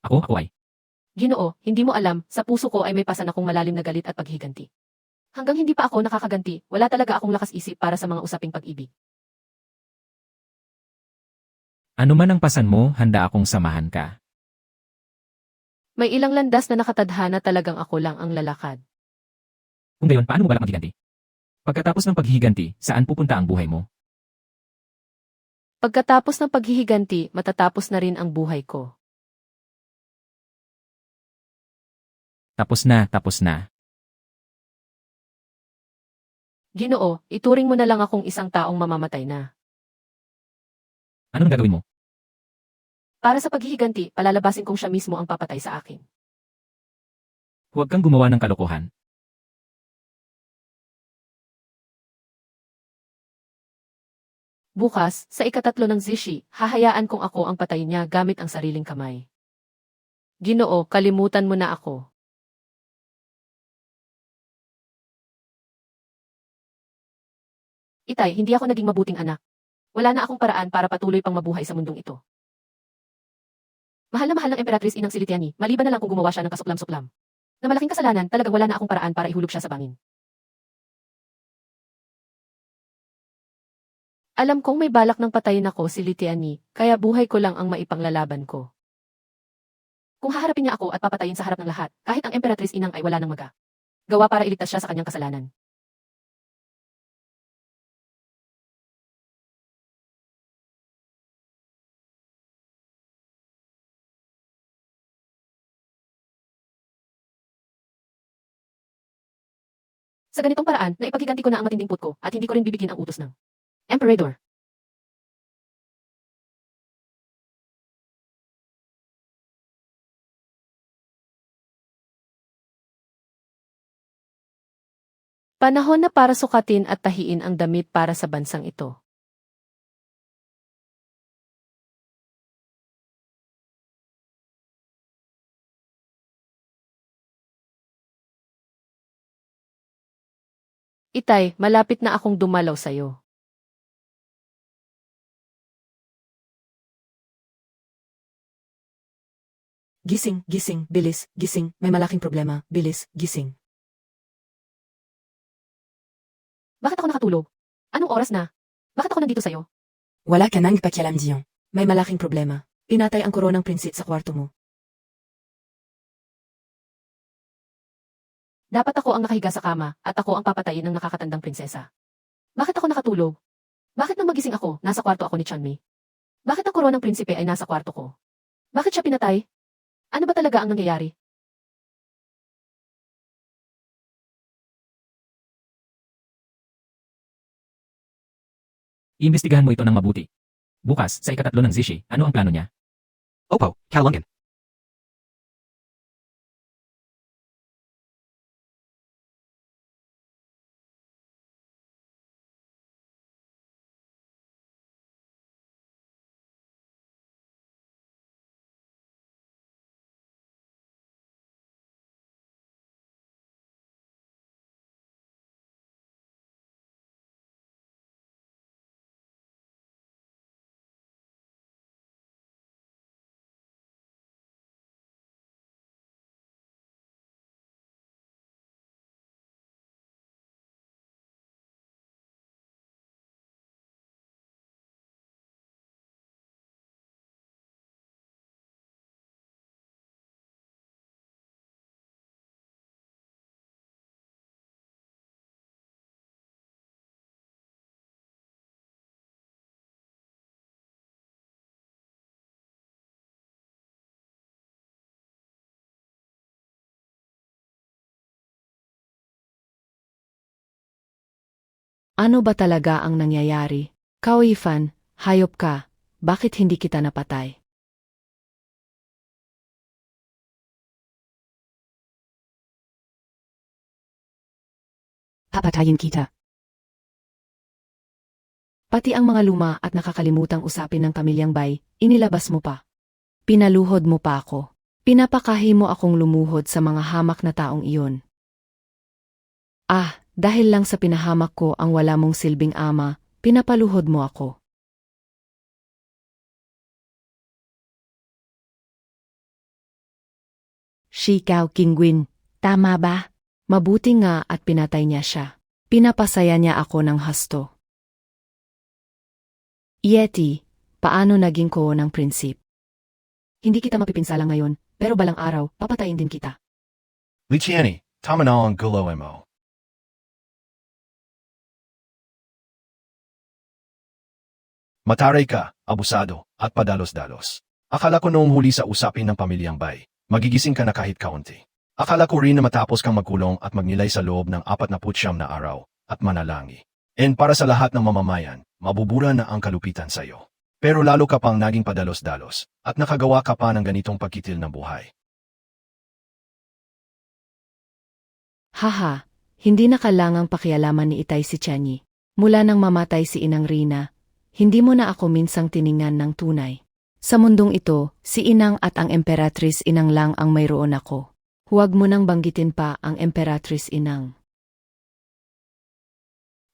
Ako ay. Ginoo, hindi mo alam, sa puso ko ay may pasan akong malalim na galit at paghiganti. Hanggang hindi pa ako nakakaganti, wala talaga akong lakas isip para sa mga usaping pag-ibig. Ano man ang pasan mo, handa akong samahan ka. May ilang landas na nakatadhana talagang ako lang ang lalakad. Kung gayon, paano mo balak maghiganti? Pagkatapos ng paghihiganti, saan pupunta ang buhay mo? Pagkatapos ng paghihiganti, matatapos na rin ang buhay ko. Tapos na, tapos na. Ginoo, ituring mo na lang akong isang taong mamamatay na. Anong gagawin mo? Para sa paghihiganti, palalabasin kong siya mismo ang papatay sa akin. Huwag kang gumawa ng kalokohan. Bukas, sa ikatatlo ng Zishi, hahayaan kong ako ang patayin niya gamit ang sariling kamay. Ginoo, kalimutan mo na ako. Itay, hindi ako naging mabuting anak. Wala na akong paraan para patuloy pang mabuhay sa mundong ito. Mahal ng Emperatrice Inang Silitiani, maliban na lang kung gumawa siya ng kasuklam-suklam. Na malaking kasalanan, talagang wala na akong paraan para ihulog siya sa bangin. Alam kong may balak ng patayin ako si Litiani, kaya buhay ko lang ang maipanglalaban ko. Kung haharapin niya ako at papatayin sa harap ng lahat, kahit ang Emperatrice Inang ay wala nang maga. Gawa para iligtas siya sa kanyang kasalanan. Sa ganitong paraan, naipaghiganti ko na ang matinding put ko at hindi ko rin bibigyan ang utos ng Emperador. Panahon na para sukatin at tahiin ang damit para sa bansang ito. Itay, malapit na akong dumalaw sa'yo. Gising, gising, bilis, gising, may malaking problema, bilis, gising. Bakit ako nakatulog? Anong oras na? Bakit ako nandito sa'yo? Wala ka nang pakialam diyon. May malaking problema. Pinatay ang koronang prinsit sa kwarto mo. Dapat ako ang nakahiga sa kama at ako ang papatayin ng nakakatandang prinsesa. Bakit ako nakatulog? Bakit nang magising ako, nasa kwarto ako ni Chanmi? Bakit ang koronang prinsipe ay nasa kwarto ko? Bakit siya pinatay? Ano ba talaga ang nangyayari? Iimbestigahan mo ito ng mabuti. Bukas, sa ikatatlo ng Zishi, ano ang plano niya? Opo, Kalungan. Ano ba talaga ang nangyayari? Kaoifan, hayop ka, bakit hindi kita napatay? Papatayin kita. Pati ang mga luma at nakakalimutang usapin ng pamilyang Bay, inilabas mo pa. Pinaluhod mo pa ako. Pinapakahi mo akong lumuhod sa mga hamak na taong iyon. Dahil lang sa pinahamak ko ang wala mong silbing ama, pinapaluhod mo ako. Shikaw Kingwin, tama ba? Mabuti nga at pinatay niya siya. Pinapasaya niya ako ng hasto. Yeti, paano naging ko ng prinsip? Hindi kita mapipinsala ngayon, pero balang araw, papatayin din kita. Litiani, tama na ang gulo mo. Mataray ka, abusado, at padalos-dalos. Akala ko noong huli sa usapin ng pamilyang Bay, magigising ka na kahit kaunti. Akala ko rin na matapos kang magkulong at magnilay sa loob ng 49 na araw at manalangi. And para sa lahat ng mamamayan, mabubura na ang kalupitan sa iyo. Pero lalo ka pang naging padalos-dalos at nakagawa ka pa ng ganitong pagkitil ng buhay. Haha, hindi na kailangang pakialaman ni Itay si Tianyi. Mula nang mamatay si Inang Rina, hindi mo na ako minsang tiningnan ng tunay. Sa mundong ito, si Inang at ang Emperatrice Inang lang ang mayroon ako. Huwag mo nang banggitin pa ang Emperatrice Inang.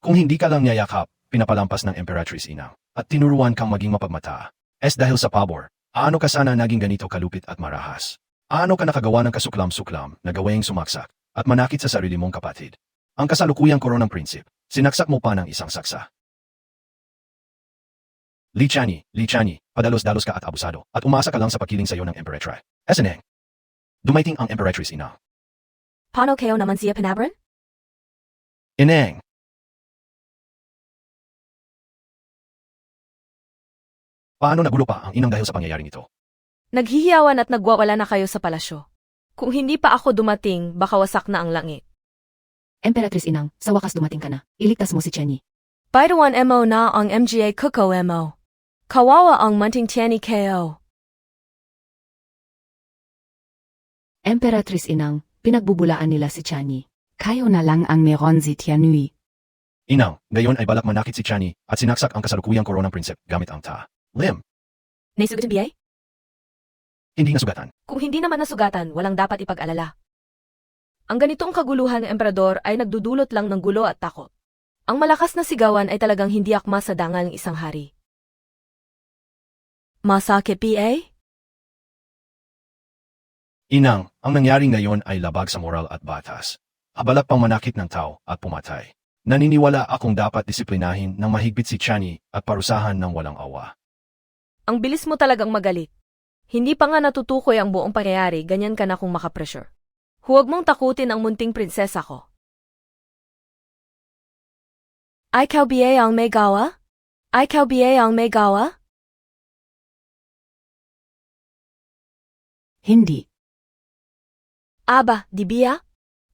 Kung hindi ka lang niyayakap, pinapalampas ng Emperatrice Inang, at tinuruan kang maging mapagmata, dahil sa pabor, aano ka sana naging ganito kalupit at marahas? Aano ka nakagawa ng kasuklam-suklam na gawaing sumaksak at manakit sa sarili mong kapatid? Ang kasalukuyang koronang prinsip, sinaksak mo pa ng isang saksa. Li Tianyi, padalos-dalos ka at abusado, at umasa ka lang sa pagkiling sa iyo ng Emperatrice. Eseneng. Dumaiting ang Emperatrice Inang. Paano kayo naman siya pinabran? Ineng. Paano nagulo pa ang inang dahil sa pangyayaring ito? Naghihiyawan at nagwawala na kayo sa palasyo. Kung hindi pa ako dumating, baka wasak na ang langit. Emperatrice Inang, sa wakas dumating ka na. Iligtas mo si Tianyi. Baitawan mo na ang MGA kuko mo. Kawawa ang munting Tianyi KO. Emperatrice Inang, pinagbubulaan nila si Tianyi. Kayo na lang ang meron si Tianyi. Inang, gayon ay balak manakit si Tianyi at sinaksak ang kasalukuyang koronang prinsip gamit ang Lim. Naisugatan biyay? Hindi nasugatan. Kung hindi naman nasugatan, walang dapat ipag-alala. Ang ganitong kaguluhan ng emperador ay nagdudulot lang ng gulo at takot. Ang malakas na sigawan ay talagang hindi akma sa dangal ng isang hari. Masakit PA? Inang, ang nangyari ngayon ay labag sa moral at batas. Abalak pang manakit ng tao at pumatay. Naniniwala akong dapat disiplinahin ng mahigpit si Tianyi at parusahan ng walang awa. Ang bilis mo talagang magalit. Hindi pa nga natutukoy ang buong pangyayari, ganyan ka na kung makapressure. Huwag mong takutin ang munting prinsesa ko. Ikaw ba ang may gawa? Ikaw ba ang may gawa? Hindi. Aba, di biya?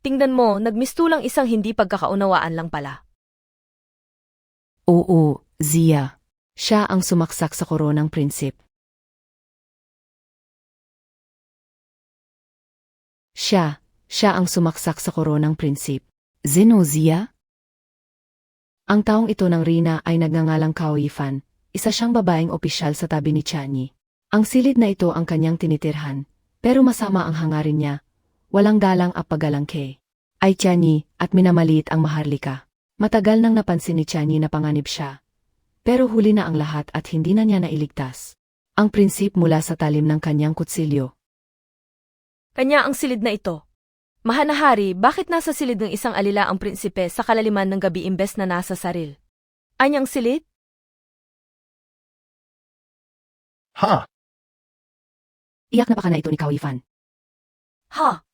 Tingnan mo, nagmistulang isang hindi pagkakaunawaan lang pala. Oo, Zia. Siya ang sumaksak sa koronang prinsip. Siya ang sumaksak sa koronang prinsip. Zeno Zia? Ang taong ito ng Rina ay nagngangalang Cao Yifan, isa siyang babaeng opisyal sa tabi ni Tianyi. Ang silid na ito ang kanyang tinitirhan, pero masama ang hangarin niya. Walang galang at paggalangke. Ay Tianyi at minamaliit ang Maharlika. Matagal nang napansin ni Tianyi na panganib siya. Pero huli na ang lahat at hindi na niya nailigtas. Ang prinsip mula sa talim ng kanyang kutsilyo. Kanya ang silid na ito. Mahanahari, bakit nasa silid ng isang alila ang prinsipe sa kalaliman ng gabi imbes na nasa saril? Anyang silid? Ha? Iyak na pa ka na ito ni Cao Yifan. Ha?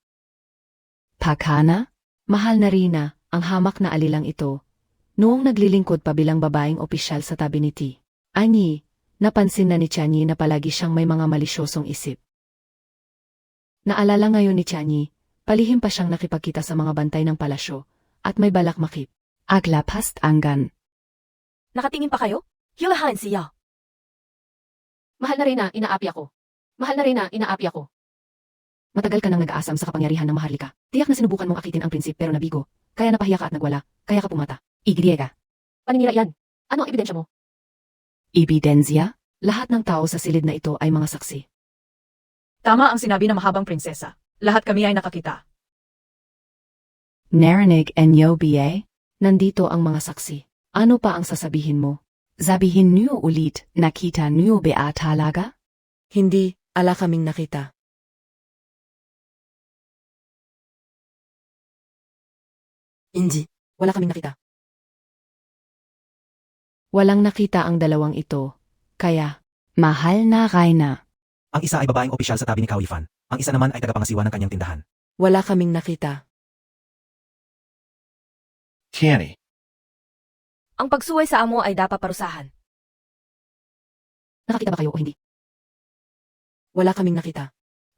Pakana? Mahal na Rina, ang hamak na alilang ito. Noong naglilingkod pa bilang babaeng opisyal sa tabi ni Tianyi, napansin na ni Tianyi na palagi siyang may mga malisyosong isip. Naalala ngayon ni Tianyi, palihim pa siyang nakipagkita sa mga bantay ng palasyo, at may balak makip. Aglapast anggan. Nakatingin pa kayo? Hilahain siya. Mahal na Rina, inaapi ako. Mahal na Rina, inaapi ako. Matagal ka nang nag-aasam sa kapangyarihan ng Maharlika. Tiyak na sinubukan mong akitin ang prinsip pero nabigo. Kaya napahiya ka at nagwala. Kaya ka pumata. Igriega. Paninira yan. Ano ang ebidensya mo? Ebidensya? Lahat ng tao sa silid na ito ay mga saksi. Tama ang sinabi ng mahabang prinsesa. Lahat kami ay nakakita. Narinig enyo ba? Nandito ang mga saksi. Ano pa ang sasabihin mo? Sabihin niyo ulit, nakita niyo ba talaga? Hindi, ala kaming nakita. Hindi, wala kaming nakita. Walang nakita ang dalawang ito. Kaya, Mahal na Raina. Ang isa ay babaeng opisyal sa tabi ni Cao Yifan. Ang isa naman ay tagapangasiwa ng kanyang tindahan. Wala kaming nakita. Tianyi. Ang pagsuway sa amo ay dapat parusahan. Nakakita ba kayo o hindi? Wala kaming nakita.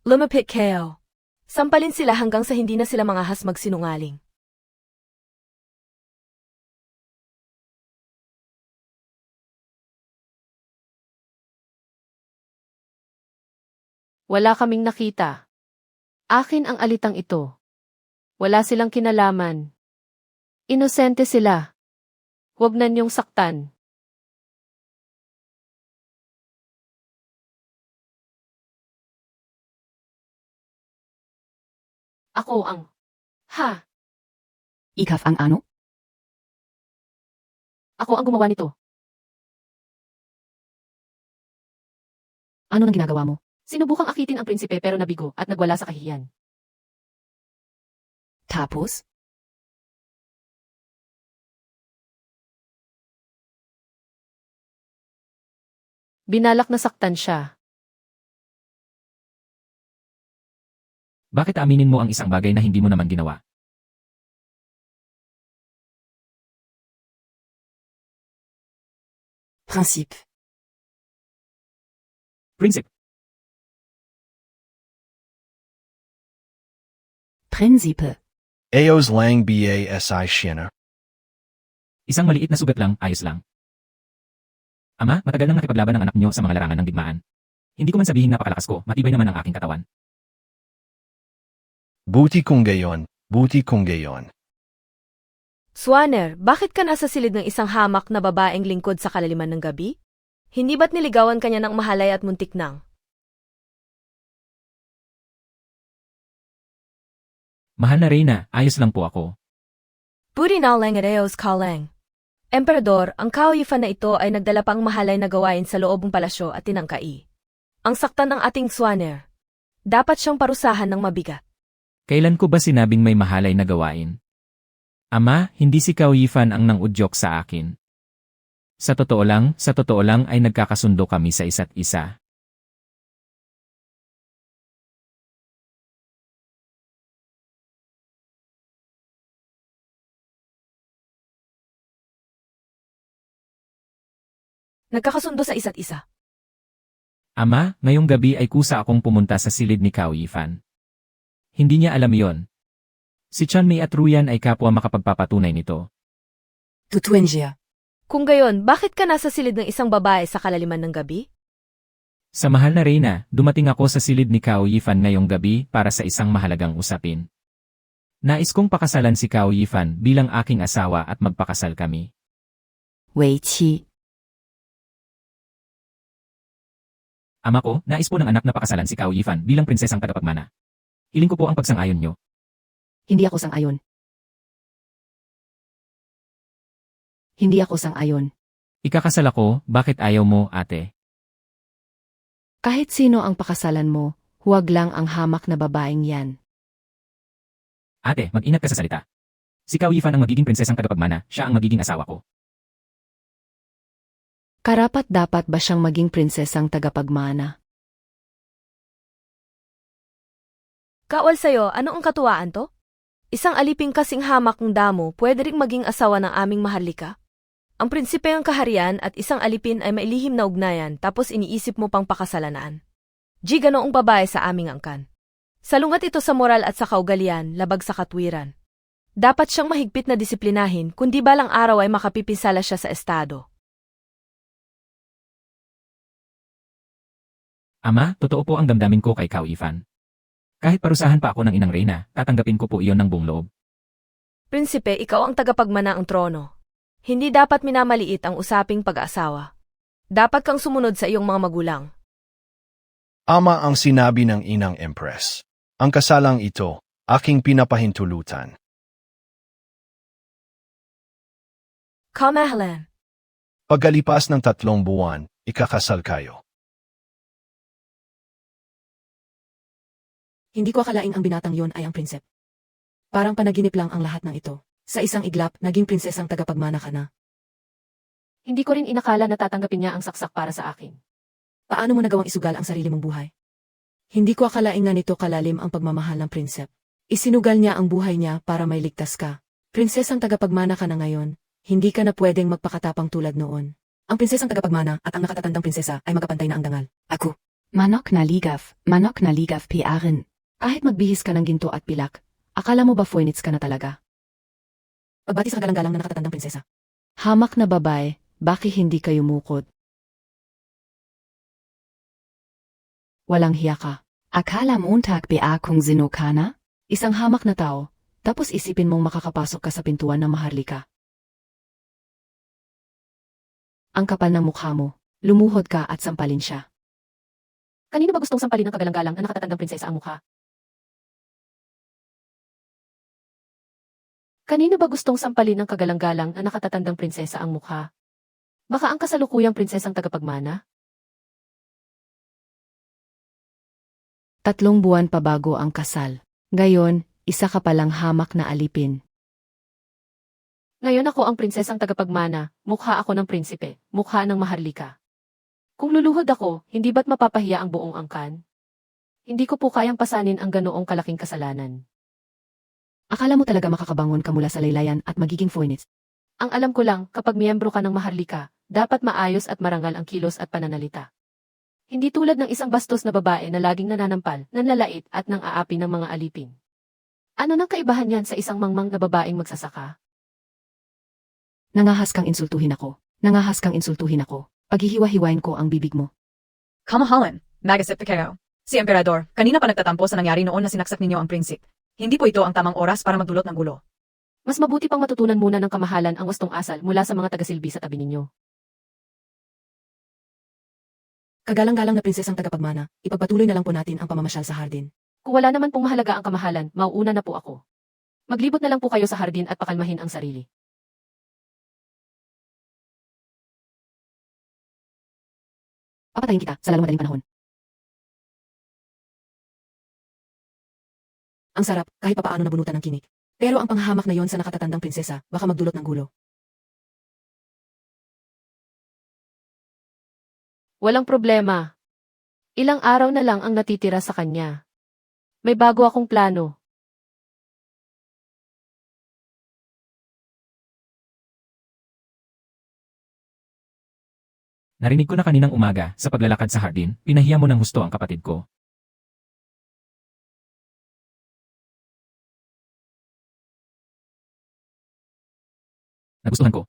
Lumapit kayo. Sampalin sila hanggang sa hindi na sila mangahas magsinungaling. Wala kaming nakita. Akin ang alitang ito. Wala silang kinalaman. Inosente sila. Huwag na niyong saktan. Ako ang... Ha? Ikaw ang ano? Ako ang gumawa nito. Ano nang ginagawa mo? Sinubukang akitin ang prinsipe pero nabigo at nagwala sa kahihiyan. Tapos? Binalak na saktan siya. Bakit aminin mo ang isang bagay na hindi mo naman ginawa? Principe. Prinsip. Prinsipe. Eos lang basi siena. Isang maliit na sugat lang, ayos lang. Ama, matagal nang nakipaglaban ang anak niyo sa mga larangan ng digmaan. Hindi ko man sabihin napakalakas ko, matibay naman ang aking katawan. Buti kung gayon, buti kung gayon. Swanner, bakit ka nasa silid ng isang hamak na babaeng lingkod sa kalaliman ng gabi? Hindi ba't niligawan ka niya ng mahalay at muntik nang? Mahal na Reyna, ayos lang po ako. Puri na lang Ereos Kaleng. Emperador, ang kauyifan na ito ay nagdala pang mahalay na gawain sa loob ng palasyo at tinangkai. Ang saktan ng ating Swanner. Dapat siyang parusahan ng mabigat. Kailan ko ba sinabing may mahalay na gawain? Ama, hindi si Kauyifan ang nang-udyok sa akin. Sa totoo lang ay nagkakasundo kami sa isa't isa. Nagkakasundo sa isa't isa. Ama, ngayong gabi ay kusa akong pumunta sa silid ni Kauyifan. Hindi niya alam yon. Si Chanmei at Ruyan ay kapwa makapagpapatunay nito. Tutuenjia. Kung gayon, bakit ka nasa silid ng isang babae sa kalaliman ng gabi? Sa mahal na Reyna, dumating ako sa silid ni Kauyifan ngayong gabi para sa isang mahalagang usapin. Nais kong pakasalan si Kauyifan bilang aking asawa at magpakasal kami. 为妻. Ama ko, nais po ng anak na pakasalan si Kauyifan bilang prinsesang tagapagmana. Hiling ko po ang pagsang-ayon niyo. Hindi ako sang-ayon. Hindi ako sang-ayon. Ikakasal ako, bakit ayaw mo, ate? Kahit sino ang pakasalan mo, huwag lang ang hamak na babaeng yan. Ate, mag-ingat ka sa salita. Si Kauyifan ang magiging prinsesang tagapagmana, siya ang magiging asawa ko. Karapat-dapat ba siyang maging prinsesang tagapagmana? Kawal sa'yo, ano ang katuwaan to? Isang aliping kasing hamak ng damo pwede ring maging asawa ng aming maharlika. Ang prinsipe ng kaharian at isang alipin ay mailihim na ugnayan tapos iniisip mo pang pakasalanaan. Di ganoong babae sa aming angkan. Salungat ito sa moral at sa kaugalian, labag sa katwiran. Dapat siyang mahigpit na disiplinahin kundi balang araw ay makapipinsala siya sa estado. Ama, totoo po ang damdamin ko kay Kauyifan. Kahit parusahan pa ako ng inang Reyna, tatanggapin ko po iyon ng buong loob. Prinsipe, ikaw ang tagapagmana ang trono. Hindi dapat minamaliit ang usaping pag-aasawa. Dapat kang sumunod sa iyong mga magulang. Ama ang sinabi ng inang Empress. Ang kasalang ito, aking pinapahintulutan. Kamahalan. Pagkalipas ng 3 buwan, ikakasal kayo. Hindi ko akalaing ang binatang yon ay ang prinsep. Parang panaginip lang ang lahat ng ito. Sa isang iglap, naging prinsesang tagapagmana ka na. Hindi ko rin inakala na tatanggapin niya ang saksak para sa akin. Paano mo nagawang isugal ang sarili mong buhay? Hindi ko akalaing nga nito kalalim ang pagmamahal ng prinsep. Isinugal niya ang buhay niya para may ligtas ka. Prinsesang tagapagmana ka na ngayon, hindi ka na pwedeng magpakatapang tulad noon. Ang prinsesang tagapagmana at ang nakatatandang prinsesa ay magkapantay na ang dangal. Ako. Manok na ligav piarin. Kahit magbihis ka ng ginto at pilak, akala mo ba Phoenix ka na talaga? Pagbati sa kagalang-galang na nakatatandang prinsesa. Hamak na babae, bakit hindi kayo mukod? Walang hiya ka. Akala mo takbi akong zino ka na? Isang hamak na tao, tapos isipin mong makakapasok ka sa pintuan ng Maharlika. Ang kapal ng mukha mo, lumuhod ka at sampalin siya. Kanino ba gustong sampalin ng kagalang-galang na nakatatandang prinsesa ang mukha? Kanino ba gustong sampalin ng kagalang-galang na nakatatandang prinsesa ang mukha? Baka ang kasalukuyang prinsesang tagapagmana? 3 buwan pa bago ang kasal. Ngayon, isa ka palang hamak na alipin. Ngayon ako ang prinsesang tagapagmana, mukha ako ng prinsipe, mukha ng Maharlika. Kung luluhod ako, hindi ba't mapapahiya ang buong angkan? Hindi ko po kayang pasanin ang ganoong kalaking kasalanan. Akala mo talaga makakabangon ka mula sa laylayan at magiging Phoenix? Ang alam ko lang, kapag miyembro ka ng Maharlika, dapat maayos at marangal ang kilos at pananalita. Hindi tulad ng isang bastos na babae na laging nananampal, nanlalait at nang aapi ng mga alipin. Ano nang kaibahan yan sa isang mangmang na babaeng magsasaka? Nangahas kang insultuhin ako. Nangahas kang insultuhin ako. Paghihiwa-hiwain ko ang bibig mo. Kamahalan, magasip kayo. Si Emperador, kanina pa nagtatampo sa nangyari noon na sinaksak ninyo ang prinsip. Hindi po ito ang tamang oras para magdulot ng gulo. Mas mabuti pang matutunan muna ng kamahalan ang wastong asal mula sa mga tagasilbi sa tabi ninyo. Kagalang-galang na prinsesang tagapagmana, ipagpatuloy na lang po natin ang pamamasyal sa hardin. Kung wala naman pong mahalaga ang kamahalan, mauuna na po ako. Maglibot na lang po kayo sa hardin at pakalmahin ang sarili. Papatayin kita sa lalong madaling panahon. Ang sarap, kahit papaano nabunutan ng kinik. Pero ang panghahamak na yon sa nakatatandang prinsesa, baka magdulot ng gulo. Walang problema. Ilang araw na lang ang natitira sa kanya. May bago akong plano. Narinig ko na kaninang umaga, sa paglalakad sa hardin, pinahiya mo ng husto ang kapatid ko. Nagustuhan ko.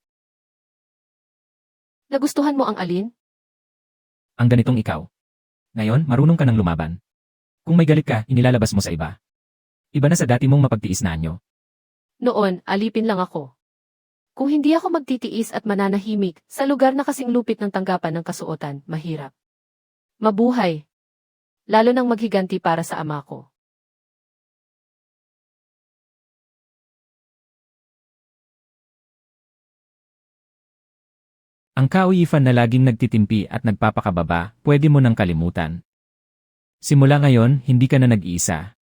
Nagustuhan mo ang alin? Ang ganitong ikaw. Ngayon, marunong ka ng lumaban. Kung may galit ka, inilalabas mo sa iba. Iba na sa dati mong mapagtiis na anyo. Noon, alipin lang ako. Kung hindi ako magtitiis at mananahimik, sa lugar na kasing lupit ng tanggapan ng kasuotan, mahirap. Mabuhay. Lalo nang maghiganti para sa ama ko. Ang kauyifan na laging nagtitimpi at nagpapakababa, pwede mo nang kalimutan. Simula ngayon, hindi ka na nag-iisa.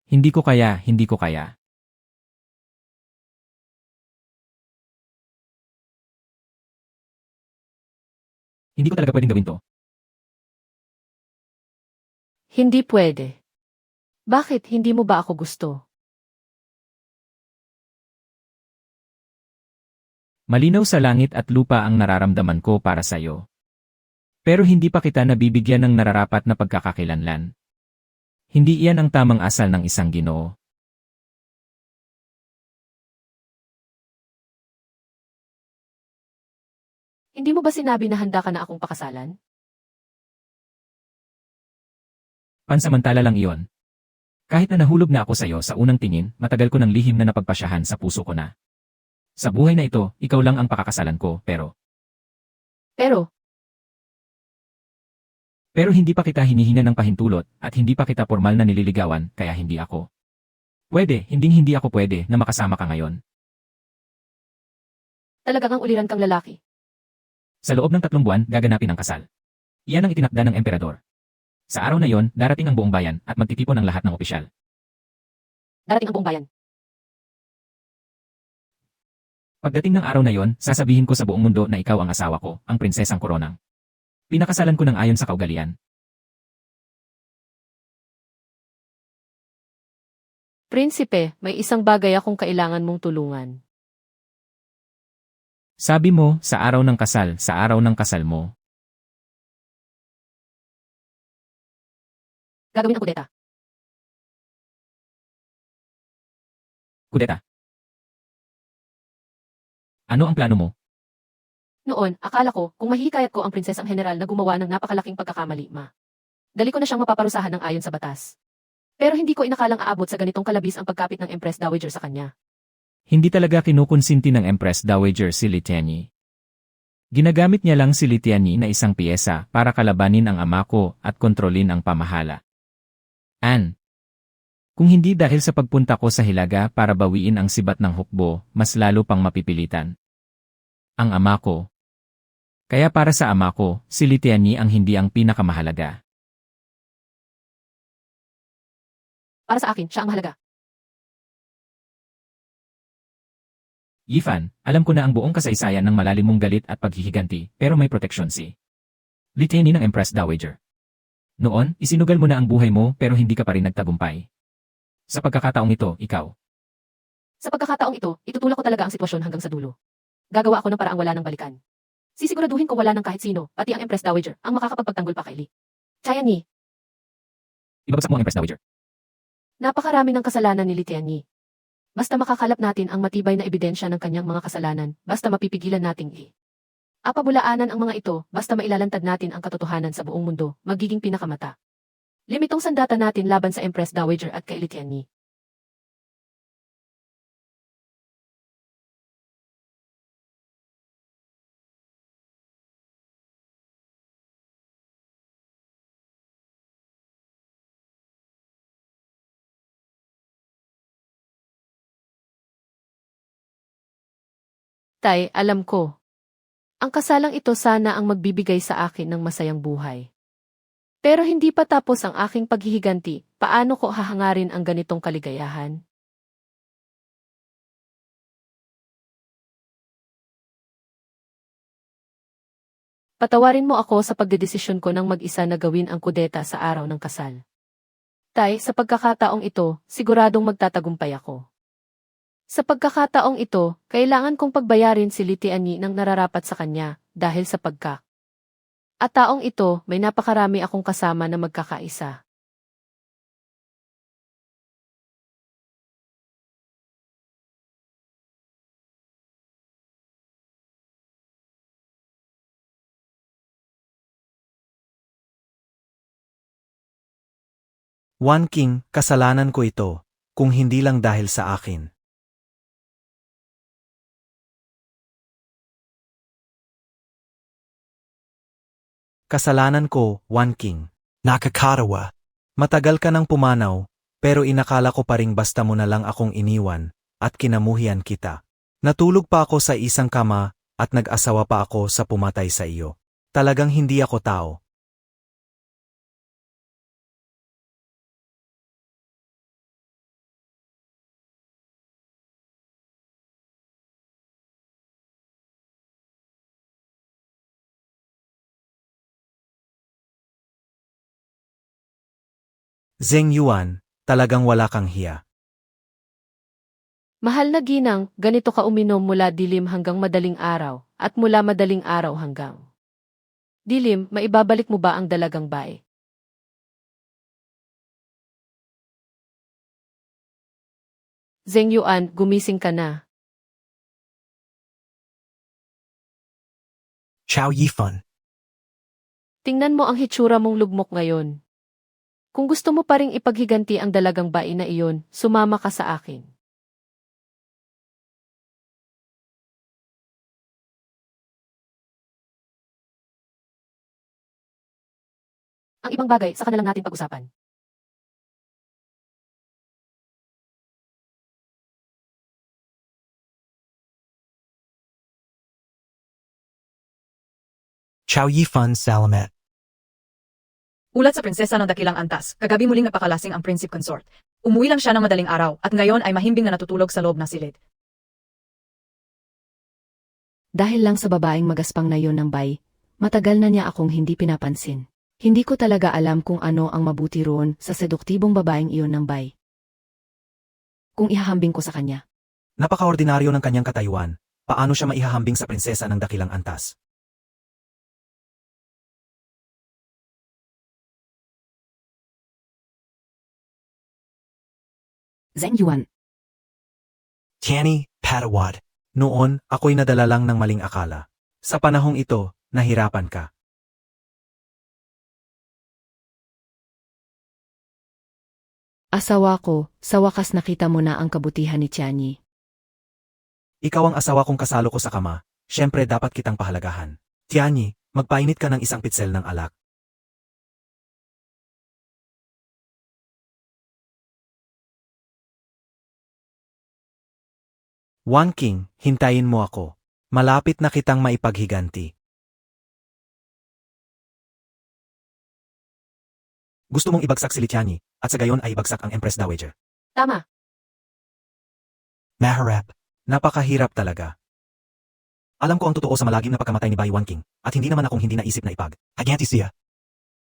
Hindi ko kaya, hindi ko kaya. Hindi ko talaga pwedeng gawin to. Hindi pwede. Bakit hindi mo ba ako gusto? Malinaw sa langit at lupa ang nararamdaman ko para sa'yo. Pero hindi pa kita nabibigyan ng nararapat na pagkakakilanlan. Hindi iyan ang tamang asal ng isang Ginoo. Hindi mo ba sinabi na handa ka na akong pakasalan? Pansamantala lang iyon. Kahit na nahulog na ako sa'yo sa unang tingin, matagal ko ng lihim na napagpasyahan sa puso ko na. Sa buhay na ito, ikaw lang ang pakakasalan ko, pero Pero hindi pa kita hinihina ng pahintulot at hindi pa kita formal na nililigawan kaya hindi ako. Hindi ako pwede na makasama ka ngayon. Talagang ang uliran kang lalaki. Sa loob ng 3 buwan, gaganapin ang kasal. Iyan ang itinakda ng emperador. Sa araw na yon, darating ang buong bayan at magtitipon ang lahat ng opisyal. Darating ang buong bayan. Pagdating ng araw na yon, sasabihin ko sa buong mundo na ikaw ang asawa ko, ang prinsesang Koronang. Pinakasalan ko ng ayon sa kaugalian. Prinsipe, may isang bagay akong kailangan mong tulungan. Sabi mo, sa araw ng kasal mo. Gagawin ang kudeta. Kudeta. Ano ang plano mo? Noon, akala ko, kung mahihikayat ko ang prinsesang general na gumawa ng napakalaking pagkakamali, dali ko na siyang mapaparusahan ng ayon sa batas. Pero hindi ko inakalang aabot sa ganitong kalabis ang pagkapit ng Empress Dowager sa kanya. Hindi talaga kinukonsinti ng Empress Dowager si Litiani. Ginagamit niya lang si Litiani na isang piyesa para kalabanin ang ama ko at kontrolin ang pamahala. Kung hindi dahil sa pagpunta ko sa Hilaga para bawiin ang sibat ng hukbo, mas lalo pang mapipilitan. Ang ama ko. Kaya para sa ama ko, si Litiani ang hindi ang pinakamahalaga. Para sa akin, siya ang mahalaga. Yifan, alam ko na ang buong kasaysayan ng malalim mong galit at paghihiganti, pero may proteksyon si Litiani ng Empress Dowager. Noon, isinugal mo na ang buhay mo pero hindi ka pa rin nagtagumpay. Sa pagkakataong ito, ikaw. Sa pagkakataong ito, itutulak ko talaga ang sitwasyon hanggang sa dulo. Gagawa ako ng paraang wala ng balikan. Sisiguraduhin ko wala ng kahit sino, pati ang Empress Dowager, ang makakapagpagtanggol pa kay Li Tiani. Ibabagsak mo ang Empress Dowager. Napakarami ng kasalanan ni Litiani. Basta makakalap natin ang matibay na ebidensya ng kanyang mga kasalanan, basta mapipigilan nating apabulaanan ang mga ito, basta mailalantad natin ang katotohanan sa buong mundo, magiging pinakamata. Limitong sandata natin laban sa Empress Dowager at kay Litiani. Tay, alam ko. Ang kasalang ito sana ang magbibigay sa akin ng masayang buhay. Pero hindi pa tapos ang aking paghihiganti, paano ko hahangarin ang ganitong kaligayahan? Patawarin mo ako sa pagdedesisyon ko ng mag-isa na gawin ang kudeta sa araw ng kasal. Tay, sa pagkakataong ito, siguradong magtatagumpay ako. Sa pagkakataong ito, kailangan kong pagbayarin si Litiani ng nararapat sa kanya dahil sa At taong ito, may napakarami akong kasama na magkakaisa. One King, kasalanan ko ito, kung hindi lang dahil sa akin. Kasalanan ko, One King. Nakakarawa. Matagal ka nang pumanaw, pero inakala ko pa ring basta mo na lang akong iniwan, at kinamuhian kita. Natulog pa ako sa isang kama, at nag-asawa pa ako sa pumatay sa iyo. Talagang hindi ako tao. Zheng Yuan, talagang wala kang hiya. Mahal na ginang, ganito ka uminom mula dilim hanggang madaling araw, at mula madaling araw hanggang dilim, maibabalik mo ba ang dalagang bae? Zheng Yuan, gumising ka na. Xiao Yifan. Tingnan mo ang hitsura mong lugmok ngayon. Kung gusto mo pa ring ipaghiganti ang dalagang bae na iyon, sumama ka sa akin. Ang ibang bagay, saka na lang natin pag-usapan. Chow Yifan Salamet. Ulat sa prinsesa ng dakilang antas, kagabi muling napakalasing ang Prinsip Consort. Umuwi lang siya ng madaling araw at ngayon ay mahimbing na natutulog sa loob ng silid. Dahil lang sa babaeng magaspang na yon ng bay, matagal na niya akong hindi pinapansin. Hindi ko talaga alam kung ano ang mabuti roon sa seduktibong babaeng iyon ng bay. Kung ihahambing ko sa kanya. Napakaordinaryo ng kanyang katayuan. Paano siya maihahambing sa prinsesa ng dakilang antas? Zheng Yuan. Tianny, Patawad. Noon, ako'y nadala lang ng maling akala. Sa panahong ito, nahirapan ka. Asawa ko, sa wakas nakita mo na ang kabutihan ni Tianyi. Ikaw ang asawa kong kasalo ko sa kama, syempre dapat kitang pahalagahan. Tianyi, magpainit ka ng isang pitsel ng alak. Wan King, hintayin mo ako. Malapit na kitang maipaghiganti. Gusto mong ibagsak si Li Tianyi, at sa gayon ay ibagsak ang Empress Dowager. Tama. Maharap, napakahirap talaga. Alam ko ang totoo sa malagim na pagkamatay ni Bai Wan King, at hindi naman akong hindi naisip na ipag-haganti siya.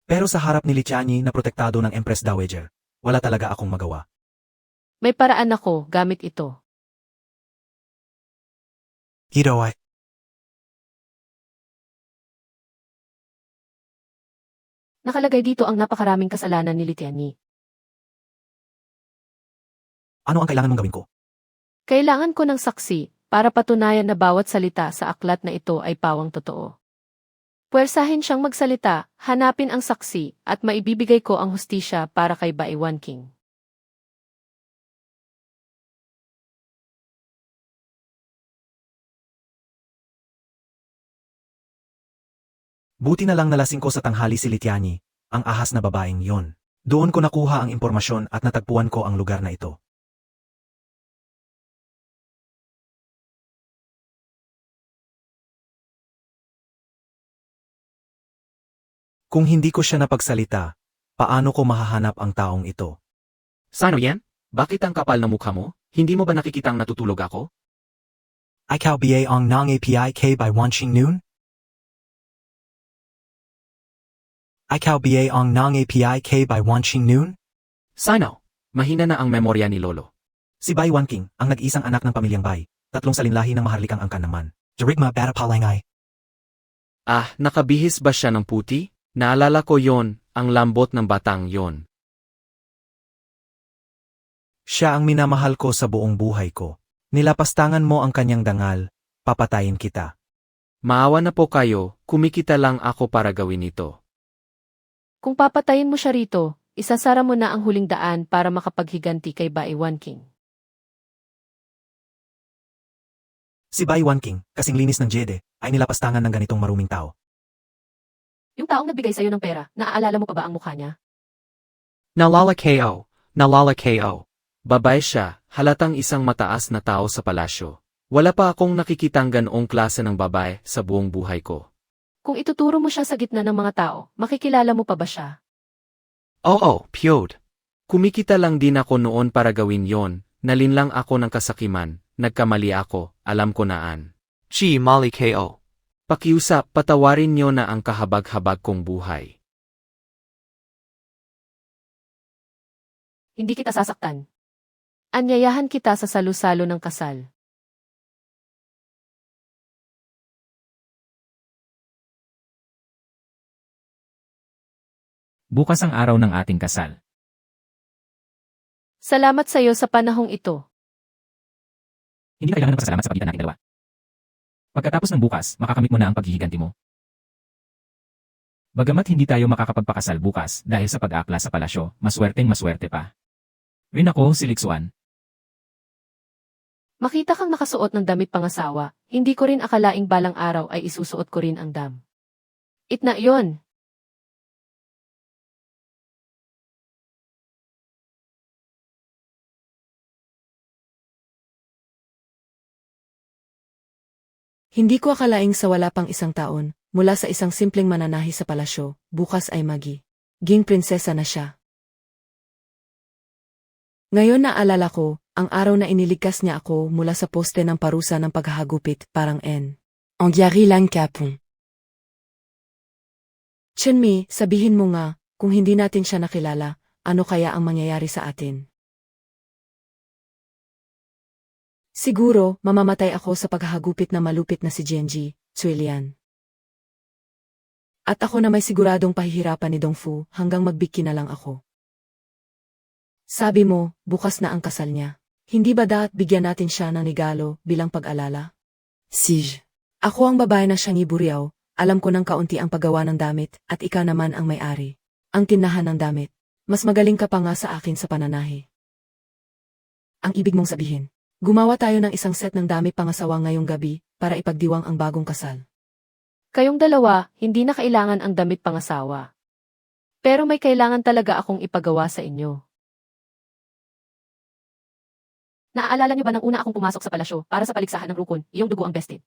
Pero sa harap ni Li Tianyi na protektado ng Empress Dowager, wala talaga akong magawa. May paraan ako gamit ito. Hito ay. Nakalagay dito ang napakaraming kasalanan ni Li Tianyi. Ano ang kailangan mong gawin ko? Kailangan ko ng saksi para patunayan na bawat salita sa aklat na ito ay pawang totoo. Puwersahin siyang magsalita, hanapin ang saksi, at maibibigay ko ang hustisya para kay Bai Wan King. Buti na lang nalasing ko sa tanghali si Li Tianyi, ang ahas na babaeng yon. Doon ko nakuha ang impormasyon at natagpuan ko ang lugar na ito. Kung hindi ko siya napagsalita, paano ko mahahanap ang taong ito? Sano yan? Bakit ang kapal ng mukha mo? Hindi mo ba nakikitang natutulog ako? Ikaw ba ang nang API kay by Wanching Noon? Ikaw ba ang nang API kay by Wanching Noon? Sano? Mahina na ang memorya ni Lolo. Si Bai Wan King, ang nag-isang anak ng pamilyang Bai, 3 salinlahi ng maharlikang angkan naman. Jarigma bata palangay. Ah, nakabihis ba siya ng puti? Naalala ko yon, ang lambot ng batang yon. Siya ang minamahal ko sa buong buhay ko. Nilapastangan mo ang kanyang dangal, papatayin kita. Maawa na po kayo, kumikita lang ako para gawin ito. Kung papatayin mo siya rito, isasara mo na ang huling daan para makapaghiganti kay Bai Wan King. Si Bai Wan King, kasing linis ng Jede, ay nilapastangan ng ganitong maruming tao. Yung taong nagbigay sa'yo ng pera, naaalala mo pa ba ang mukha niya? Nalala KO. Nalala KO. Babae siya, halatang isang mataas na tao sa palasyo. Wala pa akong nakikitang ganoong klase ng babae sa buong buhay ko. Kung ituturo mo siya sa gitna ng mga tao, makikilala mo pa ba siya? Oo, Pyod. Kumikita lang din ako noon para gawin yon, nalinlang ako ng kasakiman, nagkamali ako, alam ko naan. Chi Mali KO. Pakiusap, patawarin niyo na ang kahabag-habag kong buhay. Hindi kita sasaktan. Anyayahan kita sa salu-salo ng kasal. Bukas ang araw ng ating kasal. Salamat sa iyo sa panahong ito. Hindi na kailangan ng pasalamat sa pagitan nating dalawa. Pagkatapos ng bukas, makakamit mo na ang paghihiganti mo. Bagamat hindi tayo makakapagpakasal bukas dahil sa pag-aakla sa palasyo, maswerte pa. Rin ako, si Lixuan. Makita kang nakasuot ng damit pangasawa, hindi ko rin akalaing balang araw ay isusuot ko rin ang dam. Itna yon. Hindi ko akalaing sa wala pang isang taon, mula sa isang simpleng mananahi sa palasyo, bukas ay magiging prinsesa na siya. Ngayon naalala ko, ang araw na iniligtas niya ako mula sa poste ng parusa ng paghahagupit, parang ang gyari lang kapon. Chenmi, sabihin mo nga, kung hindi natin siya nakilala, ano kaya ang mangyayari sa atin? Siguro, mamamatay ako sa paghahagupit na malupit na si Genji, Tsuilian. At ako na may siguradong pahihirapan ni Dongfu hanggang magbiki na lang ako. Sabi mo, bukas na ang kasal niya. Hindi ba dapat bigyan natin siya ng regalo bilang pag-alala? Sige. Ako ang babae na siyang iburiyaw, alam ko ng kaunti ang paggawa ng damit, at ikaw naman ang may-ari. Ang tindahan ng damit. Mas magaling ka pa nga sa akin sa pananahi. Ang ibig mong sabihin, gumawa tayo ng isang set ng damit pangasawa ngayong gabi, para ipagdiwang ang bagong kasal. Kayong dalawa, hindi na kailangan ang damit pangasawa. Pero may kailangan talaga akong ipagawa sa inyo. Naaalala niyo ba nang una akong pumasok sa palasyo para sa paligsahan ng rukon, iyong dugo ang bested?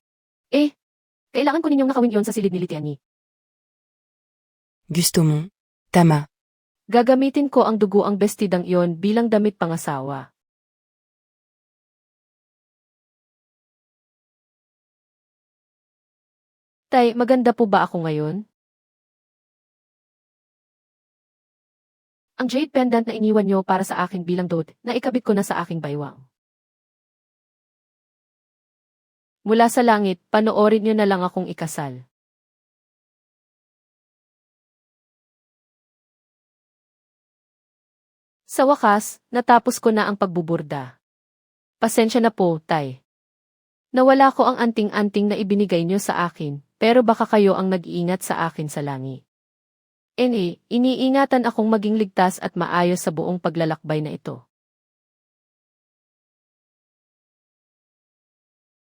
Kailangan ko ninyong nakawin iyon sa silid ni Litiani. Gusto mo? Tama. Gagamitin ko ang dugo ang bestidang iyon bilang damit pangasawa. Tay, maganda po ba ako ngayon? Ang jade pendant na iniwan niyo para sa akin bilang dot, na ikabit ko na sa aking baywang. Mula sa langit, panoorin niyo na lang akong ikasal. Sa wakas, natapos ko na ang pagbuburda. Pasensya na po, Tay. Nawala ko ang anting-anting na ibinigay niyo sa akin, pero baka kayo ang nag-iingat sa akin sa langit. Iniingatan akong maging ligtas at maayos sa buong paglalakbay na ito.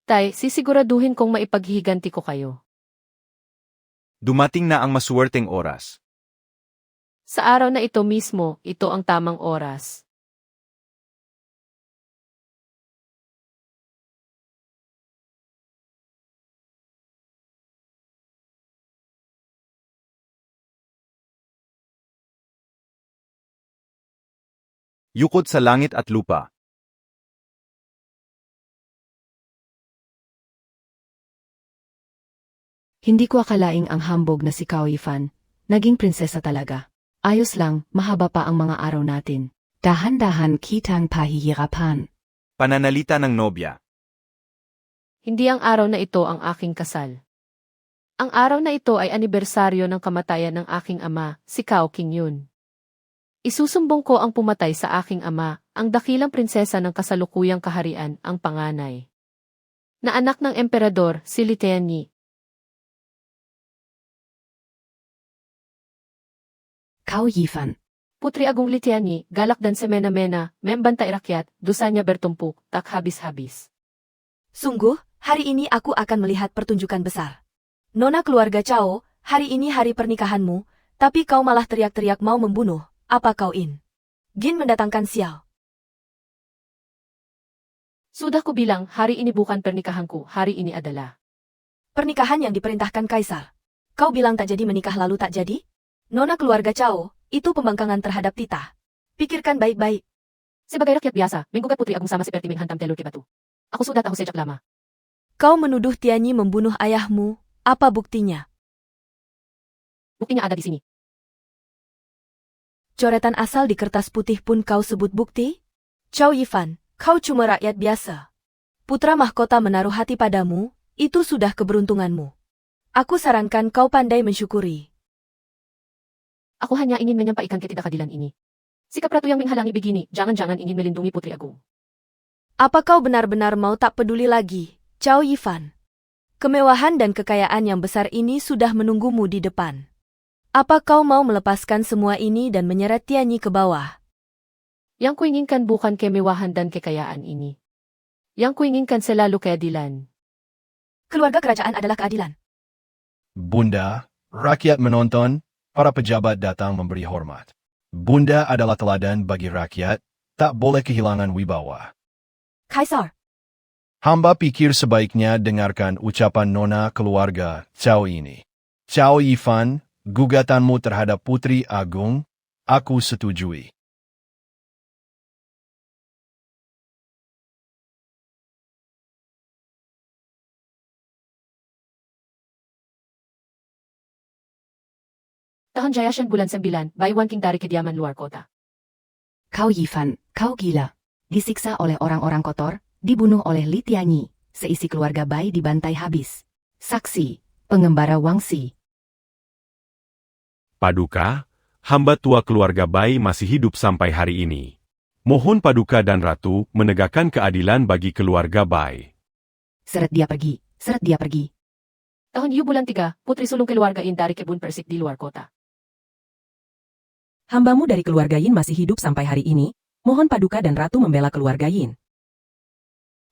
Tay, sisiguraduhin kong maipaghiganti ko kayo. Dumating na ang masuwerteng oras. Sa araw na ito mismo, ito ang tamang oras. Yukod sa langit at lupa. Hindi ko akalaing ang hambog na si Cao Yifan, naging prinsesa talaga. Ayos lang, mahaba pa ang mga araw natin. Dahan-dahan kitang pahihirapan. Pananalita ng nobya. Hindi ang araw na ito ang aking kasal. Ang araw na ito ay anibersaryo ng kamatayan ng aking ama, si Cao Qingyun. Isusumbong ko ang pumatay sa aking ama, ang dakilang prinsesa ng kasalukuyang kaharian, ang panganay. Na anak ng emperador, si Li Tianyi. Cao Yifan. Putri Agong Li Tianyi, galak dan semena-mena, membantay rakyat, dosanya bertumpuk, tak habis-habis. Sungguh, hari ini aku akan melihat pertunjukan besar. Nona keluarga Cao, hari ini hari pernikahanmu, tapi kau malah teriak-teriak mau membunuh, apa kau ingin mendatangkan sial? Sudah ko bilang, hari ini bukan pernikahanku, hari ini adalah Pernikahan yang diperintahkan Kaisar. Kau bilang tak jadi menikah lalu tak jadi? Nona keluarga Cao, itu pembangkangan terhadap titah. Pikirkan baik-baik. Sebagai rakyat biasa, menggugat Putri Agung sama seperti menghantam telur ke batu. Aku sudah tahu sejak lama. Kau menuduh Tianyi membunuh ayahmu, apa buktinya? Buktinya ada di sini. Coretan asal di kertas putih pun kau sebut bukti? Cao Yifan, kau cuma rakyat biasa. Putra mahkota menaruh hati padamu, itu sudah keberuntunganmu. Aku sarankan kau pandai mensyukuri. Aku hanya ingin menyampaikan ketidakadilan ini. Sikap ratu yang menghalangi begini, jangan-jangan ingin melindungi Putri Agung. Apa kau benar-benar mau tak peduli lagi, Cao Yifan? Kemewahan dan kekayaan yang besar ini sudah menunggumu di depan. Apa kau mau melepaskan semua ini dan menyeret Tianyi ke bawah? Yang kuinginkan bukan kemewahan dan kekayaan ini. Yang kuinginkan selalu keadilan. Keluarga kerajaan adalah keadilan. Bunda, rakyat menonton, para pejabat datang memberi hormat. Bunda adalah teladan bagi rakyat, tak boleh kehilangan wibawa. Kaisar. Hamba pikir sebaiknya dengarkan ucapan nona keluarga Cao ini. Cao Yifan, gugatanmu terhadap Putri Agung, aku setujui. Tahun Jayashan bulan 9, Baiwan King dari kediaman luar kota. Kau Yifan, kau gila. Disiksa oleh orang-orang kotor, dibunuh oleh Li Tianyi, seisi keluarga Bai dibantai habis. Saksi, pengembara Wangxi. Paduka, hamba tua keluarga Bai masih hidup sampai hari ini. Mohon Paduka dan Ratu menegakkan keadilan bagi keluarga Bai. Seret dia pergi, seret dia pergi. Tahun Yu bulan 3, putri sulung keluarga In dari kebun persik di luar kota. Hambamu dari keluarga Yin masih hidup sampai hari ini, mohon Paduka dan Ratu membela keluarga Yin.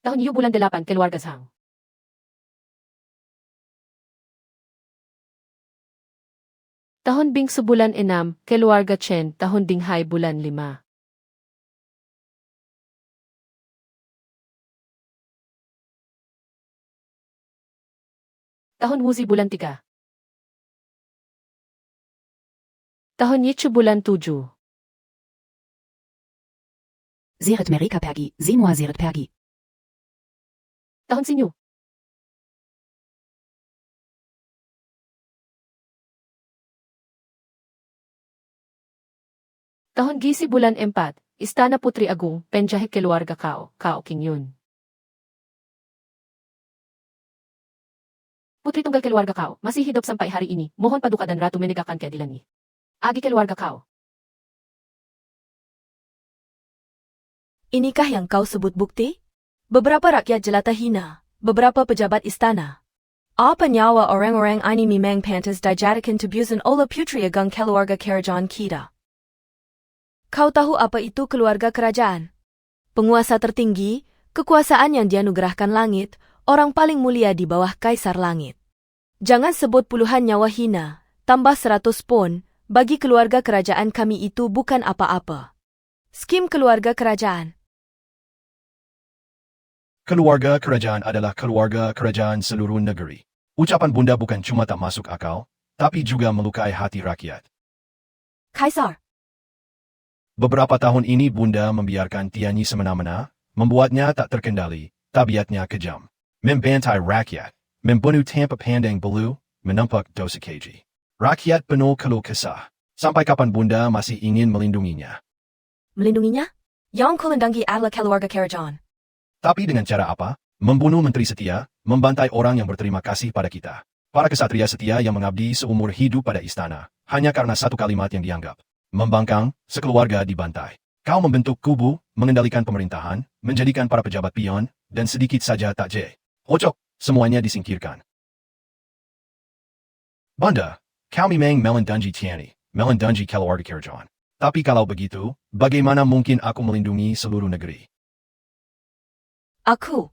Tahun Yu bulan 8, keluarga Zhang. Tahun Bingsu bulan 6, keluarga Chen. Tahun Dinghai bulan 5. Tahun Wuzi bulan 3. Tahun Yichu bulan 7. Ziret Merika pergi, semua Ziret pergi. Tahun Sinyu. Tahun Gisi bulan 4, Istana Putri Agung, penjahit keluarga Cao, Cao Qingyun. Putri tunggal keluarga Cao, masih hidup sampai hari ini, mohon Paduka dan Ratu menegakkan keadilan ini. Agi keluarga Cao. Inikah yang kau sebut bukti? Beberapa rakyat jelata hina, beberapa pejabat istana. Apa nyawa orang-orang ini memang pantas dijadikan tebusan oleh putri agung keluarga Kerajaan kita. Kau tahu apa itu keluarga kerajaan? Penguasa tertinggi, kekuasaan yang dianugerahkan langit, orang paling mulia di bawah kaisar langit. Jangan sebut puluhan nyawa hina, tambah 100 pun, bagi keluarga kerajaan kami itu bukan apa-apa. Skim keluarga kerajaan. Keluarga kerajaan adalah keluarga kerajaan seluruh negeri. Ucapan bunda bukan cuma tak masuk akal, tapi juga melukai hati rakyat. Kaisar. Beberapa tahun ini bunda membiarkan Tianyi semena-mena, membuatnya tak terkendali, tabiatnya kejam. Membantai rakyat, membunuh tanpa pandang bulu, menumpak dosa keji. Rakyat penuh keluh kesah. Sampai kapan bunda masih ingin melindunginya? Melindunginya? Yang kulendangi adalah keluarga kerajaan. Tapi dengan cara apa? Membunuh menteri setia, membantai orang yang berterima kasih pada kita. Para kesatria setia yang mengabdi seumur hidup pada istana, hanya karena satu kalimat yang dianggap. Membangkang, sekeluarga dibantai. Kau membentuk kubu, mengendalikan pemerintahan, menjadikan para pejabat pion, dan sedikit saja tak hocok, semuanya disingkirkan. Bunda, kau memang melindungi Tianyi, melindungi keluarga kerajaan. Tapi kalau begitu, bagaimana mungkin aku melindungi seluruh negeri? Aku.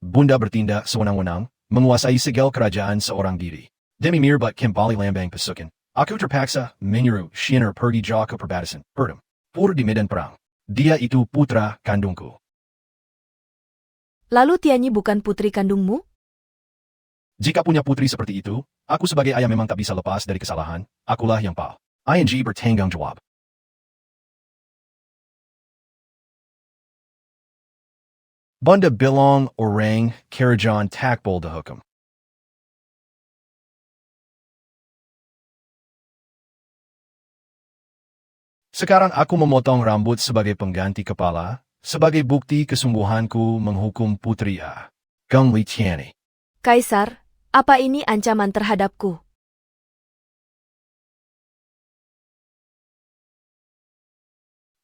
Bunda bertindak sewenang-wenang, menguasai segel kerajaan seorang diri. Demi mirbat kembali lambang pasukan. Aku terpaksa menyuruh Shiner pergi jauh ke perbatasan, Perdam. Pur di medan perang. Dia itu putra kandungku. Lalu Tianyi bukan putri kandungmu? Jika punya putri seperti itu, aku sebagai ayah memang tak bisa lepas dari kesalahan, akulah yang ING bertanggung jawab. Bunda bilang orang kerajaan takbol dihukum. Sekarang aku memotong rambut sebagai pengganti kepala, sebagai bukti kesungguhanku menghukum putri Agung Li Tianyi. Kaisar, apa ini ancaman terhadapku?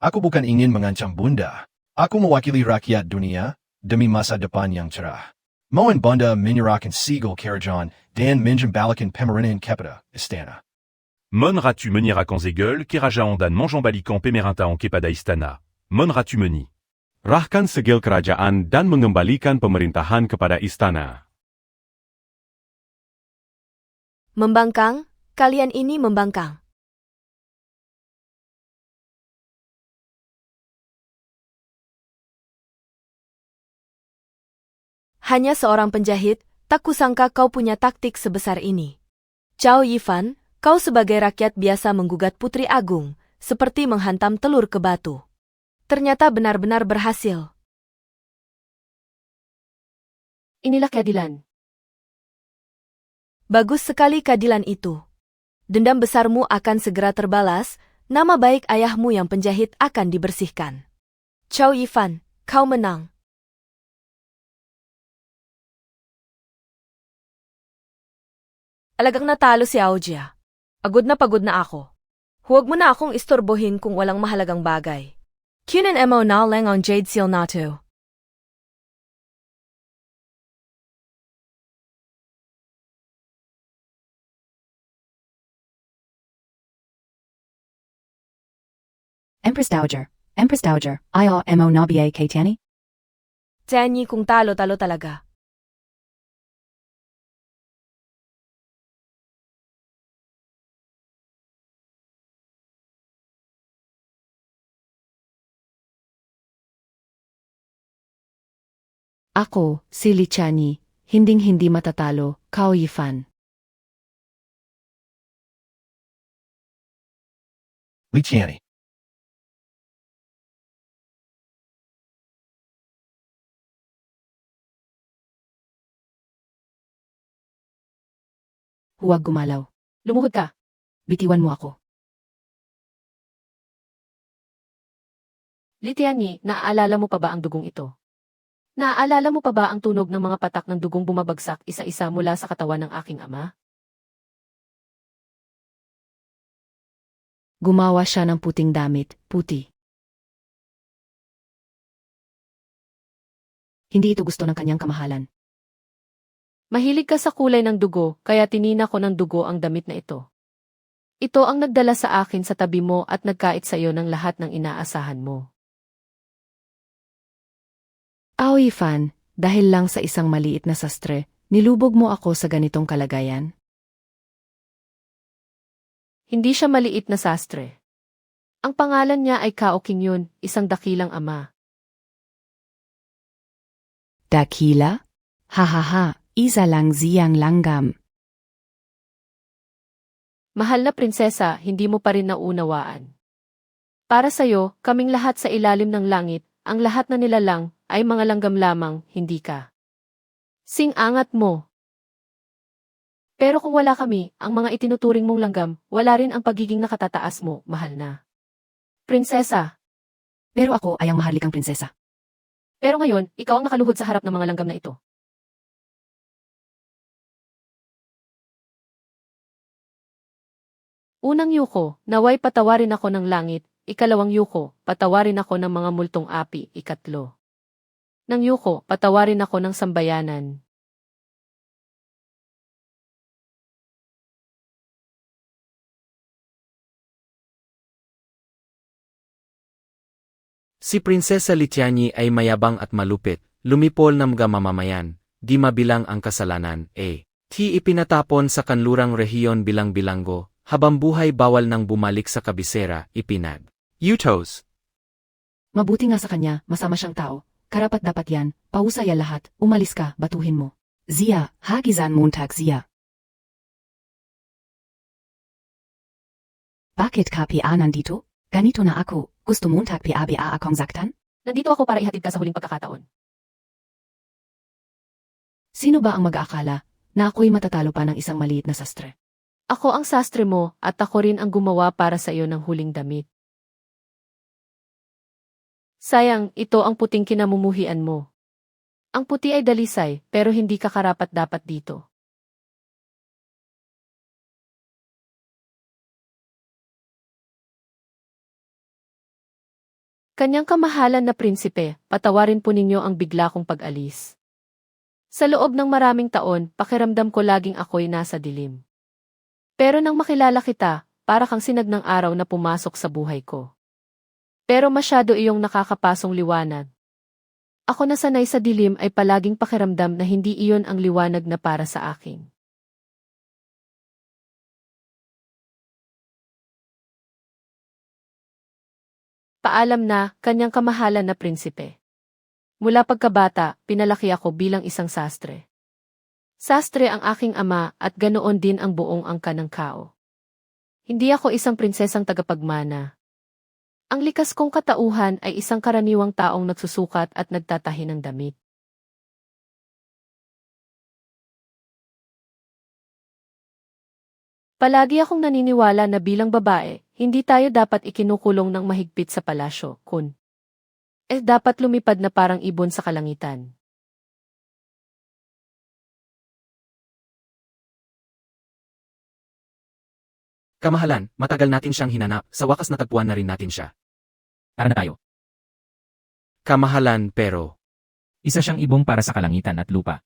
Aku bukan ingin mengancam bunda. Aku mewakili rakyat dunia, demi masa depan yang cerah. Mohon bunda menyerahkan sigil kerajaan dan menjembalikan pemerintahan kepada istana. Mon ratu menir akan segel, kerajaan dan menjembalikan pemerintahan kepada istana. Mon ratu meni. Rahkan segel kerajaan dan mengembalikan pemerintahan kepada istana. Membangkang, kalian ini membangkang. Hanya seorang penjahit, tak kusangka kau punya taktik sebesar ini. Chow Yifan, kau sebagai rakyat biasa menggugat Putri Agung, seperti menghantam telur ke batu. Ternyata benar-benar berhasil. Inilah keadilan. Bagus sekali keadilan itu. Dendam besarmu akan segera terbalas, nama baik ayahmu yang penjahit akan dibersihkan. Chow Yifan, kau menang. Alagang natalo si Aojia. Pagod na ako. Huwag mo na akong istorbohin kung walang mahalagang bagay. Kunin mo na lang ang Jade Seal nato. Empress Dowager, IO Nobie kay Tiani? Tianyi kung talo-talo talaga. Ako, si Li Chani, hinding-hindi matatalo, Cao Yifan. Lichiani. Huwag gumalaw. Lumuhod ka. Bitiwan mo ako. Litiani, naaalala mo pa ba ang dugong ito? Naaalala mo pa ba ang tunog ng mga patak ng dugong bumabagsak isa-isa mula sa katawan ng aking ama? Gumawa siya ng puting damit, puti. Hindi ito gusto ng kanyang kamahalan. Mahilig ka sa kulay ng dugo, kaya tinina ko ng dugo ang damit na ito. Ito ang nagdala sa akin sa tabi mo at nagkait sa iyo ng lahat ng inaasahan mo. Cao Yifan, dahil lang sa isang maliit na sastre, nilubog mo ako sa ganitong kalagayan? Hindi siya maliit na sastre. Ang pangalan niya ay Cao Qingyun, isang dakilang ama. Dakila? Hahaha, isa lang siyang langgam. Mahal na prinsesa, hindi mo pa rin naunawaan. Para sa'yo, kaming lahat sa ilalim ng langit, ang lahat na nilalang, ay mga langgam lamang, hindi ka. Sing-angat mo. Pero kung wala kami, ang mga itinuturing mong langgam, wala rin ang pagiging nakatataas mo, mahal na prinsesa. Pero ako ay ang maharlikang prinsesa. Pero ngayon, ikaw ang nakaluhod sa harap ng mga langgam na ito. Unang yuko, naway patawarin ako ng langit. Ikalawang yuko, patawarin ako ng mga multong api. Ikatlo. Nang yuko, patawarin ako ng sambayanan. Si Prinsesa Lichiani ay mayabang at malupit, lumipol ng mga mamamayan, di mabilang ang kasalanan, Ti ipinatapon sa kanlurang rehiyon bilang bilanggo, habang buhay bawal nang bumalik sa kabisera, ipinag. Utos. Mabuti nga sa kanya, masama siyang tao. Karapat dapat yan, pausaya lahat, umalis ka, batuhin mo. Zia, hagizan Montag Zia. Bakit ka pia nandito? Ganito na ako, gusto Montag pia akong zaktan? Nandito ako para ihatid ka sa huling pagkakataon. Sino ba ang mag-aakala na ako'y matatalo pa ng isang maliit na sastre? Ako ang sastre mo at ako rin ang gumawa para sa iyo ng huling damit. Sayang, ito ang puting kinamumuhian mo. Ang puti ay dalisay, pero hindi ka karapat-dapat dito. Kanyang kamahalan na prinsipe, patawarin po ninyo ang bigla kong pag-alis. Sa loob ng maraming taon, pakiramdam ko laging ako'y nasa dilim. Pero nang makilala kita, para kang sinag ng araw na pumasok sa buhay ko. Pero masyado iyong nakakapasong liwanag. Ako na sanay sa dilim ay palaging pakiramdam na hindi iyon ang liwanag na para sa akin. Paalam na, kanyang kamahalan na prinsipe. Mula pagkabata, pinalaki ako bilang isang sastre. Sastre ang aking ama at ganoon din ang buong angka ng Kao. Hindi ako isang prinsesang tagapagmana. Ang likas kong katauhan ay isang karaniwang taong nagsusukat at nagtatahi ng damit. Palagi akong naniniwala na bilang babae, hindi tayo dapat ikinukulong ng mahigpit sa palasyo, kun. Dapat lumipad na parang ibon sa kalangitan. Kamahalan, matagal natin siyang hinanap, sa wakas natagpuan na rin natin siya. Tara na tayo. Kamahalan pero, Isa siyang ibong para sa kalangitan at lupa.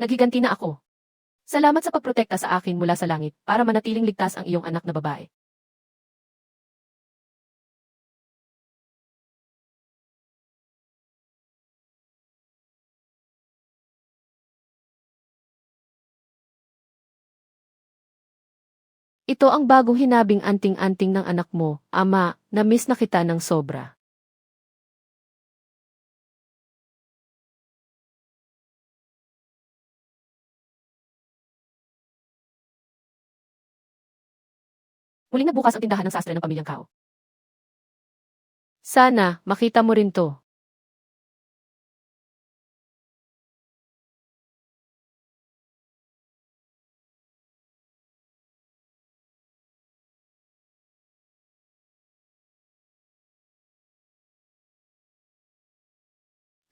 Naghiganti na ako. Salamat sa pagprotekta sa akin mula sa langit para manatiling ligtas ang iyong anak na babae. Ito ang bagong hinabing anting-anting ng anak mo, ama, na-miss na kita ng sobra. Muling na bukas ang tindahan ng sastre ng pamilyang Kao. Sana, makita mo rin to.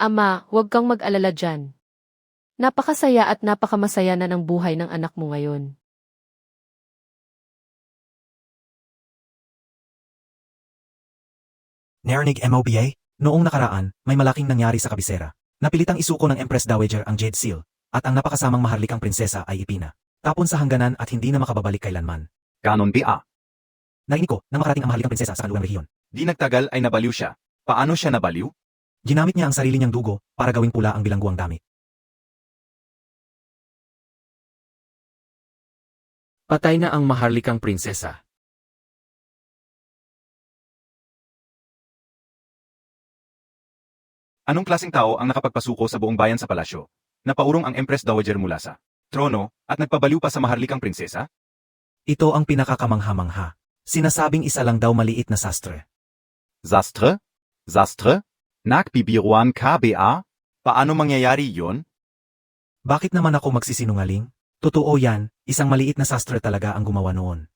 Ama, huwag kang mag-alala dyan. Napakasaya at napakamasaya na ng buhay ng anak mo ngayon. Narinig MOBA, noong nakaraan, may malaking nangyari sa kabisera. Napilitang isuko ng Empress Dowager ang Jade Seal, at ang napakasamang maharlikang prinsesa ay ipina. Tapon sa hangganan at hindi na makababalik kailanman. Ganon ba? Narinig ko nang makarating ang maharlikang prinsesa sa kalulang rehiyon. Di nagtagal ay nabaliw siya. Paano siya nabaliw? Ginamit niya ang sarili niyang dugo para gawing pula ang bilangguang damit. Patay na ang maharlikang prinsesa. Anong klaseng tao ang nakapagpasuko sa buong bayan sa palasyo? Napaurong ang Empress Dowager mula sa trono at nagpabaliw pa sa maharlikang prinsesa? Ito ang pinakakamangha-mangha. Sinasabing isa lang daw maliit na sastre. Sastre? Sastre? Nagbibiruan KBA? Paano mangyayari yon? Bakit naman ako magsisinungaling? Totoo yan, isang maliit na sastre talaga ang gumawa noon.